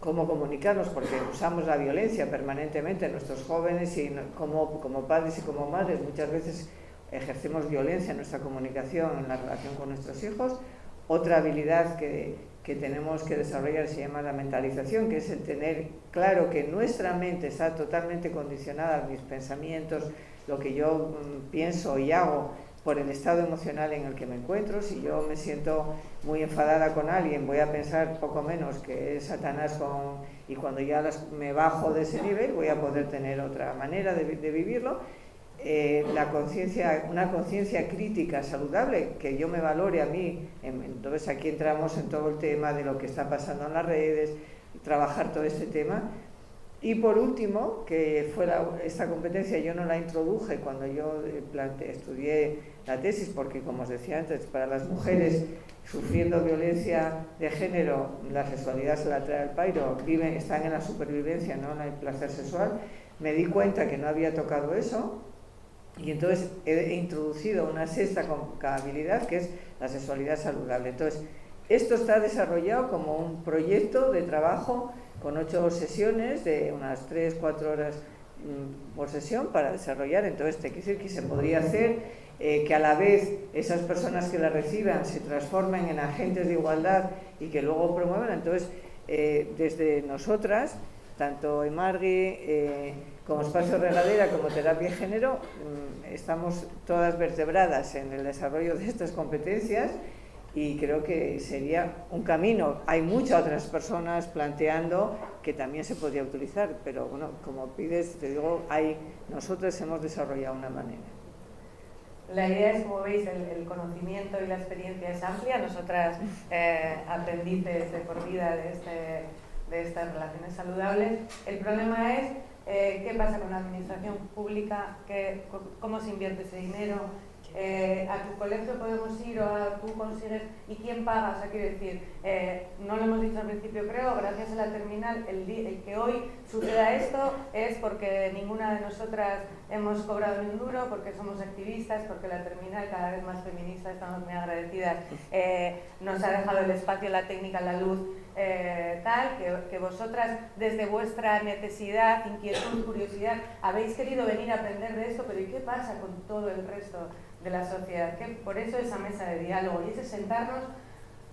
cómo comunicarnos, porque usamos la violencia permanentemente en nuestros jóvenes, y como padres y como madres muchas veces ejercemos violencia en nuestra comunicación, en la relación con nuestros hijos. Otra habilidad que tenemos que desarrollar se llama la mentalización, que es el tener claro que nuestra mente está totalmente condicionada a mis pensamientos, lo que yo pienso y hago por el estado emocional en el que me encuentro. Si yo me siento muy enfadada con alguien, voy a pensar poco menos que es Satanás y cuando ya me bajo de ese nivel voy a poder tener otra manera de vivirlo. Una conciencia crítica saludable, que yo me valore a mí. Entonces aquí entramos en todo el tema de lo que está pasando en las redes, trabajar todo este tema. Y por último, que fue esta competencia yo no la introduje cuando yo estudié la tesis, porque como os decía antes, para las mujeres sufriendo violencia de género, la sexualidad se la trae al pairo, están en la supervivencia, no en el placer sexual. Me di cuenta que no había tocado eso y entonces he introducido una sexta habilidad que es la sexualidad saludable. Entonces, esto está desarrollado como un proyecto de trabajo con 8 sesiones de unas 3-4 horas por sesión para desarrollar. Entonces, te quiero decir que se podría hacer que a la vez esas personas que la reciban se transformen en agentes de igualdad y que luego promuevan. Entonces, desde nosotras, tanto Emargi como Espacio Regadera como Terapia de Género, estamos todas vertebradas en el desarrollo de estas competencias y creo que sería un camino. Hay muchas otras personas planteando que también se podría utilizar, pero bueno, como pides, te digo, nosotros hemos desarrollado una manera. La idea es, como veis, el conocimiento y la experiencia es amplia. Nosotras, aprendices de por vida de estas relaciones saludables. El problema es qué pasa con la administración pública, cómo se invierte ese dinero. A tu colegio podemos ir o tú consigues, ¿y quién paga? O sea, quiero decir, no lo hemos dicho al principio, creo, gracias a la terminal, el que hoy suceda esto es porque ninguna de nosotras hemos cobrado ni un duro, porque somos activistas, porque la terminal, cada vez más feminista, estamos muy agradecidas, nos ha dejado el espacio, la técnica, la luz, que vosotras desde vuestra necesidad, inquietud, curiosidad, habéis querido venir a aprender de esto, pero ¿y qué pasa con todo el resto de la sociedad? Que por eso esa mesa de diálogo y ese sentarnos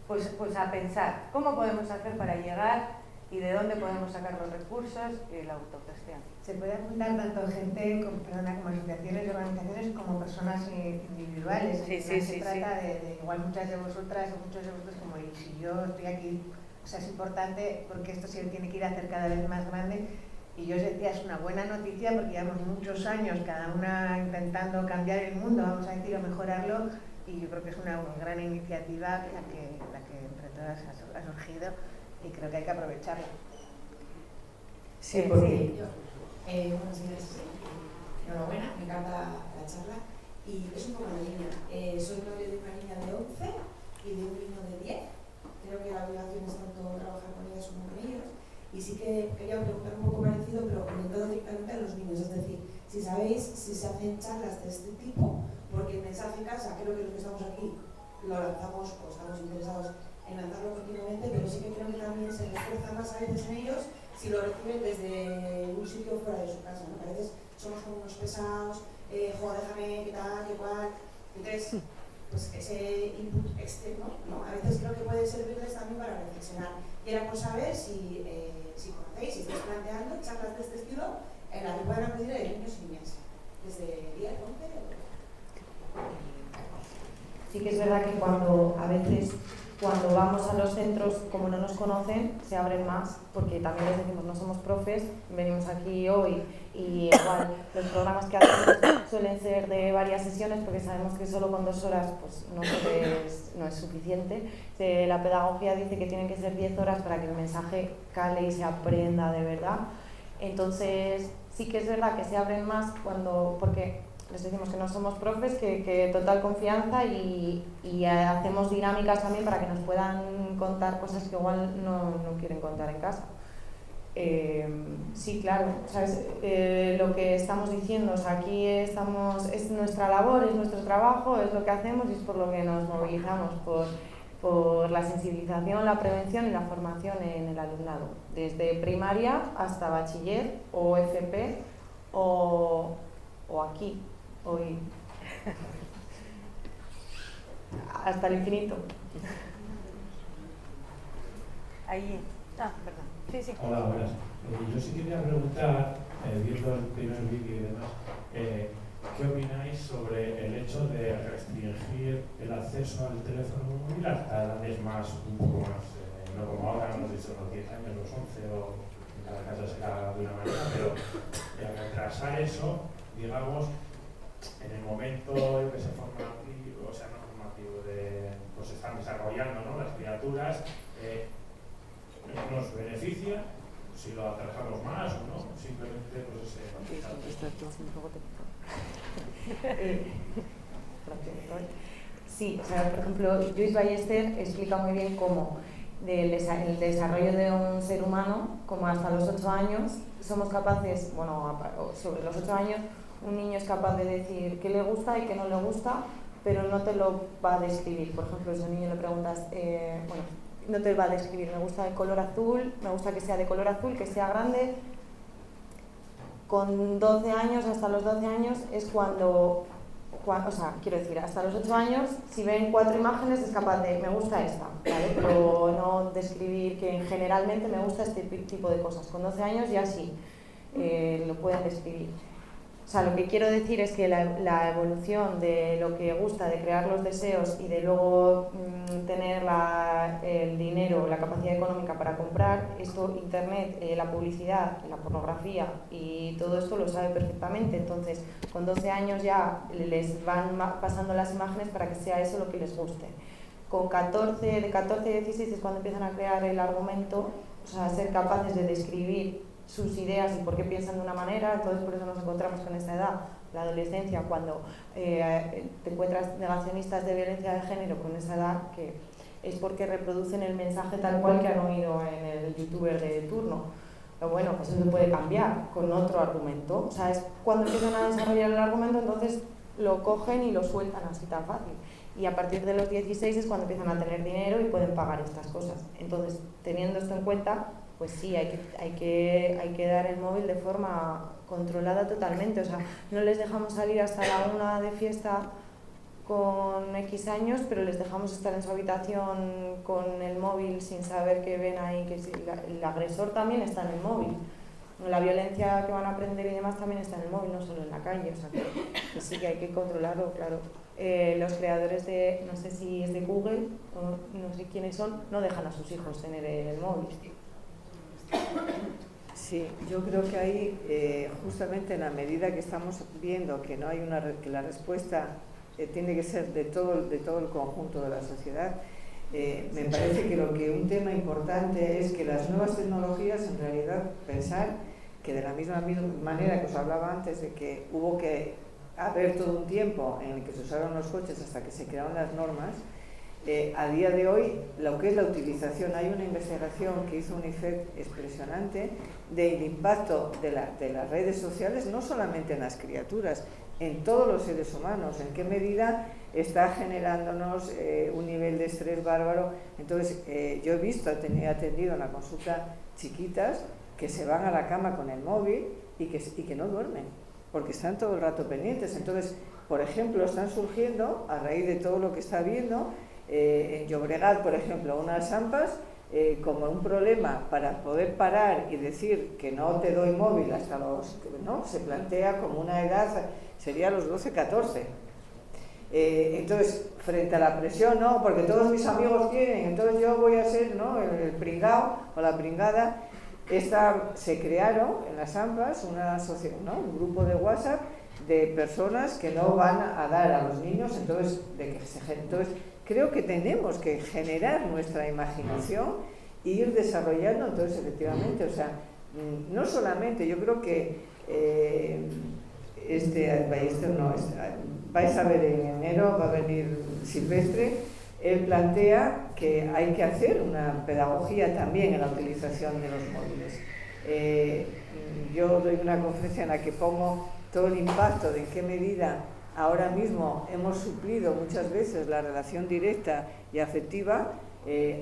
pues a pensar cómo podemos hacer para llegar y de dónde podemos sacar los recursos y la autogestión. Se puede apuntar tanto gente como asociaciones y organizaciones como personas individuales. Sí, se trata de igual muchas de vosotras o muchos de vosotros como y si yo estoy aquí, o sea, es importante porque esto se tiene que ir a hacer cada vez más grande. Y yo os decía, es una buena noticia porque llevamos muchos años cada una intentando cambiar el mundo, vamos a decir, o mejorarlo, y yo creo que es una gran iniciativa la que entre todas ha surgido y creo que hay que aprovecharla. Sí, porque... Buenos días. Enhorabuena, me encanta la charla y es un poco la línea. Soy novio de una niña de 11 y de un niño de 10. Creo que la obligación es tanto trabajar con ellas como con ellos. Y sí que quería preguntar un poco parecido, pero orientado directamente a los niños. Es decir, si sabéis si se hacen charlas de este tipo, porque el mensaje en casa, creo que los que estamos aquí lo lanzamos o estamos interesados en lanzarlo continuamente, pero sí que creo que también se refuerza más a veces en ellos si lo reciben desde un sitio fuera de su casa, ¿no? A veces somos como unos pesados, joder, déjame, qué tal, qué cual. Entonces, pues ese input externo, ¿no? A veces creo que puede servirles también para reflexionar. Y era por saber si conocéis, si estáis planteando charlas de este estilo en las que puedan acudir de niños y niñas, desde 10, 11 Sí que es verdad que a veces cuando vamos a los centros, como no nos conocen, se abren más, porque también les decimos, no somos profes, venimos aquí hoy y igual los programas que hacemos suelen ser de varias sesiones, porque sabemos que solo con 2 horas pues, no es suficiente. La pedagogía dice que tienen que ser 10 horas para que el mensaje cale y se aprenda de verdad. Entonces sí que es verdad que se abren más porque les decimos que no somos profes, que total confianza y hacemos dinámicas también para que nos puedan contar cosas que igual no quieren contar en casa. Sí, claro, ¿sabes? Lo que estamos diciendo, o sea, aquí es nuestra labor, es nuestro trabajo, es lo que hacemos y es por lo que nos movilizamos, por la sensibilización, la prevención y la formación en el alumnado, desde primaria hasta bachiller o FP o aquí. Hoy hasta el infinito. Ahí. Perdón. Sí. Hola, buenas. Yo sí quería preguntar, viendo el primer vídeo y demás, ¿qué opináis sobre el hecho de restringir el acceso al teléfono móvil hasta edades un poco más, no como ahora, hemos dicho los 10 años, los 11 o en cada caso será de una manera, pero retrasar eso, digamos, en el momento en que se formativo, o sea, no formativo, pues están desarrollando, ¿no? Las criaturas, nos beneficia, o si lo acercamos más o no, simplemente pues ese... Sí, o sea, por ejemplo, Joyce Ballester explica muy bien cómo el desarrollo de un ser humano, como hasta los 8 años, somos capaces, bueno, sobre los 8 años, un niño es capaz de decir qué le gusta y qué no le gusta, pero no te lo va a describir. Por ejemplo, si a un niño le preguntas, bueno, no te va a describir, me gusta el color azul, me gusta que sea de color azul, que sea grande. Con 12 años, hasta los 12 años, es cuando, o sea, quiero decir, hasta los 8 años, si ven 4 imágenes, es capaz de, me gusta esta, ¿vale? Pero no describir que generalmente me gusta este tipo de cosas. Con 12 años ya sí, lo pueden describir. O sea, lo que quiero decir es que la evolución de lo que gusta, de crear los deseos y de luego tener el dinero, la capacidad económica para comprar, esto Internet, la publicidad, la pornografía y todo esto lo sabe perfectamente. Entonces, con 12 años ya les van pasando las imágenes para que sea eso lo que les guste. Con de 14 a 16 es cuando empiezan a crear el argumento, o sea, ser capaces de describir sus ideas y por qué piensan de una manera. Entonces por eso nos encontramos con esta edad, la adolescencia, cuando te encuentras negacionistas de violencia de género con esa edad, que es porque reproducen el mensaje tal cual que han oído en el youtuber de turno. Pero bueno, eso se puede cambiar con otro argumento. O sea, es cuando empiezan a desarrollar el argumento, entonces lo cogen y lo sueltan así tan fácil. Y a partir de los 16 es cuando empiezan a tener dinero y pueden pagar estas cosas. Entonces, teniendo esto en cuenta, pues sí, hay que dar el móvil de forma controlada totalmente. O sea, no les dejamos salir hasta la 1 de fiesta con X años, pero les dejamos estar en su habitación con el móvil sin saber qué ven ahí, que el agresor también está en el móvil. La violencia que van a aprender y demás también está en el móvil, no solo en la calle. O sea, que sí que hay que controlarlo, claro. Los creadores de, no sé si es de Google, o no sé quiénes son, no dejan a sus hijos tener el móvil. Sí, yo creo que ahí, justamente en la medida que estamos viendo que no hay que la respuesta tiene que ser de todo el conjunto de la sociedad, me parece que un tema importante es que las nuevas tecnologías, en realidad, pensar que de la misma manera que os hablaba antes, de que hubo que haber todo un tiempo en el que se usaron los coches hasta que se crearon las normas, a día de hoy, lo que es la utilización, hay una investigación que hizo UNICEF impresionante del impacto de las redes sociales, no solamente en las criaturas, en todos los seres humanos, en qué medida está generándonos un nivel de estrés bárbaro. Entonces, yo he visto, he atendido en la consulta chiquitas que se van a la cama con el móvil y que no duermen, porque están todo el rato pendientes. Entonces, por ejemplo, están surgiendo, a raíz de todo lo que está viendo, en Llobregat, por ejemplo, unas AMPAs, como un problema para poder parar y decir que no te doy móvil hasta ¿no? Se plantea como una edad, sería los 12, 14. Entonces, frente a la presión, ¿no? Porque todos mis amigos tienen, entonces yo voy a ser, ¿no? el pringao o la pringada. Se crearon en las AMPAs ¿no? un grupo de WhatsApp de personas que no van a dar a los niños, entonces creo que tenemos que generar nuestra imaginación e ir desarrollando. Entonces, efectivamente, o sea, no solamente, yo creo que Ballester vais a ver en enero, va a venir Silvestre, él plantea que hay que hacer una pedagogía también en la utilización de los móviles. Yo doy una conferencia en la que pongo todo el impacto de en qué medida ahora mismo hemos suplido muchas veces la relación directa y afectiva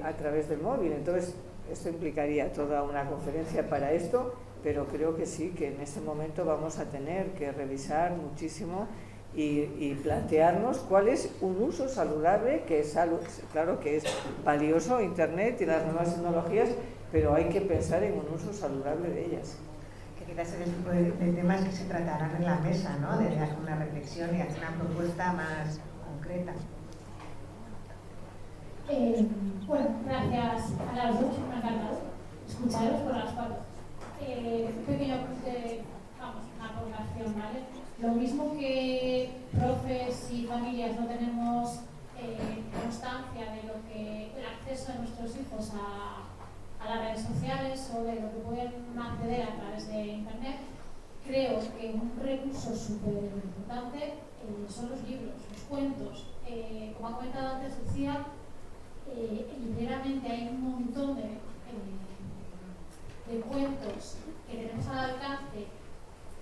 a través del móvil. Entonces, esto implicaría toda una conferencia para esto, pero creo que sí, que en este momento vamos a tener que revisar muchísimo y plantearnos cuál es un uso saludable, que es claro que es valioso Internet y las nuevas tecnologías, pero hay que pensar en un uso saludable de ellas. Que quizás es el tipo de temas que se tratarán en la mesa, ¿no? De hacer una reflexión y hacer una propuesta más concreta. Bueno, gracias a las dos, me ha encantado escucharos por las cuatro. Un pequeño una provocación, ¿vale? Lo mismo que profes y familias no tenemos constancia de lo que el acceso de nuestros hijos a a las redes sociales o de lo que pueden acceder a través de Internet, creo que un recurso súper importante son los libros, los cuentos. Como ha comentado antes Lucía, literalmente hay un montón de cuentos que tenemos al alcance,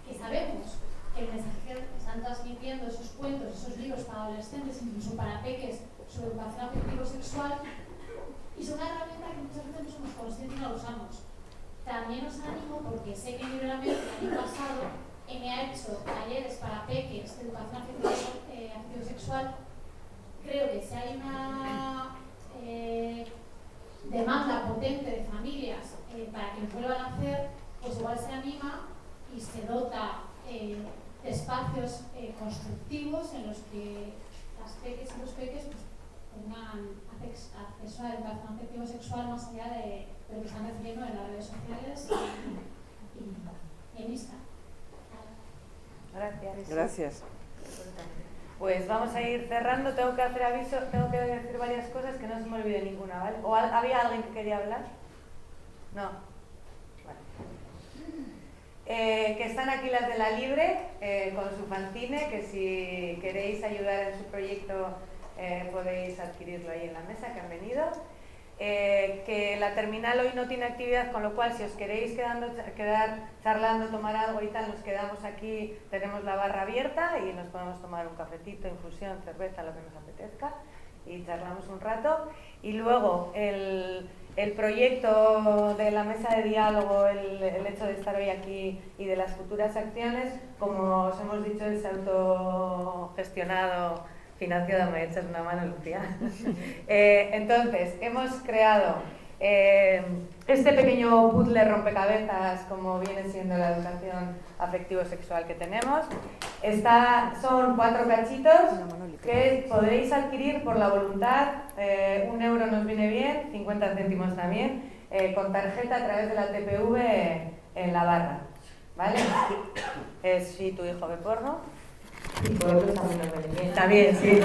que sabemos que el mensaje que están transmitiendo esos cuentos, esos libros para adolescentes, incluso para peques, sobre educación afectivo-sexual, y son una herramienta que muchas veces no somos conscientes y no la usamos. También os animo, porque sé que libremente el año pasado me ha hecho talleres para peques de educación afectivo-sexual. Creo que si hay una demanda potente de familias para que lo vuelvan a hacer, pues igual se anima y se dota de espacios constructivos en los que las peques y los peques pues, tengan acceso a la educación afectivo-sexual más allá de lo que están recibiendo en las redes sociales y en Instagram. Gracias. Gracias. Pues vamos a ir cerrando. Tengo que hacer aviso, tengo que decir varias cosas que no se me olvide ninguna, ¿vale? ¿O había alguien que quería hablar? No. Vale. Que están aquí las de La Libre con su fanzine, que si queréis ayudar en su proyecto podéis adquirirlo ahí en la mesa, que han venido. Que la terminal hoy no tiene actividad, con lo cual si os queréis quedar charlando, tomar algo y tal, nos quedamos aquí, tenemos la barra abierta y nos podemos tomar un cafetito, infusión, cerveza, lo que nos apetezca y charlamos un rato. Y luego el proyecto de la mesa de diálogo, el hecho de estar hoy aquí y de las futuras acciones, como os hemos dicho, es autogestionado, financiado. Me echas una mano, Lucía. Entonces, hemos creado este pequeño puzzle rompecabezas, como viene siendo la educación afectivo-sexual que tenemos. Son 4 cachitos que podréis adquirir por la voluntad. 1 euro nos viene bien, 50 céntimos también, con tarjeta a través de la TPV en la barra, ¿vale? Es si tu hijo ve porno. Y por otros también nos viene bien. También, sí.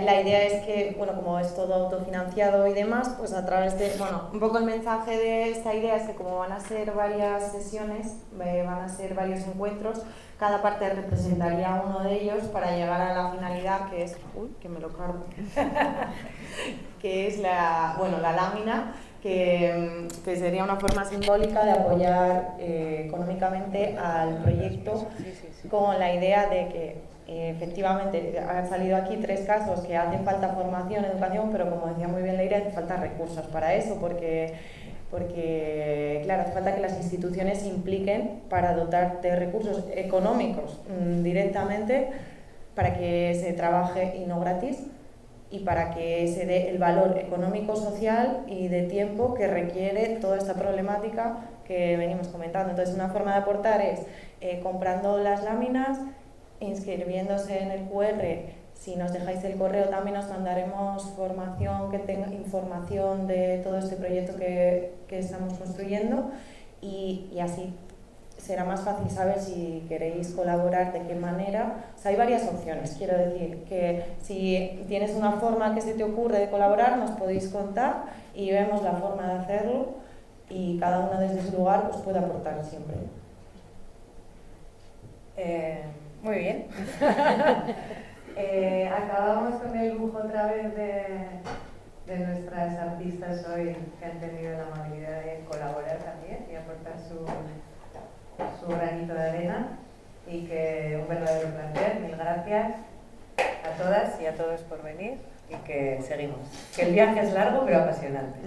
La idea es que, bueno, como es todo autofinanciado y demás, pues a través de, bueno, un poco el mensaje de esta idea es que como van a ser varias sesiones, van a ser varios encuentros, cada parte representaría uno de ellos para llegar a la finalidad que es, que me lo cargo, que es la lámina, que sería una forma simbólica de apoyar económicamente al proyecto, con la idea de que efectivamente han salido aquí 3 casos que hacen falta formación, educación, pero como decía muy bien Leire, hace falta recursos para eso, porque claro, hace falta que las instituciones se impliquen para dotar de recursos económicos directamente para que se trabaje y no gratis, y para que se dé el valor económico, social y de tiempo que requiere toda esta problemática que venimos comentando. Entonces, una forma de aportar es comprando las láminas, inscribiéndose en el QR. Si nos dejáis el correo también os mandaremos formación que tenga información de todo este proyecto que estamos construyendo, y así será más fácil saber si queréis colaborar, de qué manera. O sea, hay varias opciones, quiero decir, que si tienes una forma que se te ocurre de colaborar, nos podéis contar y vemos la forma de hacerlo, y cada uno desde su lugar pues puede aportar siempre. Muy bien. Acabamos con el lujo otra vez de nuestras artistas hoy, que han tenido la amabilidad de colaborar también y aportar su granito de arena, y que un verdadero placer. Mil gracias a todas y a todos por venir, y que seguimos. Que el viaje es largo pero apasionante.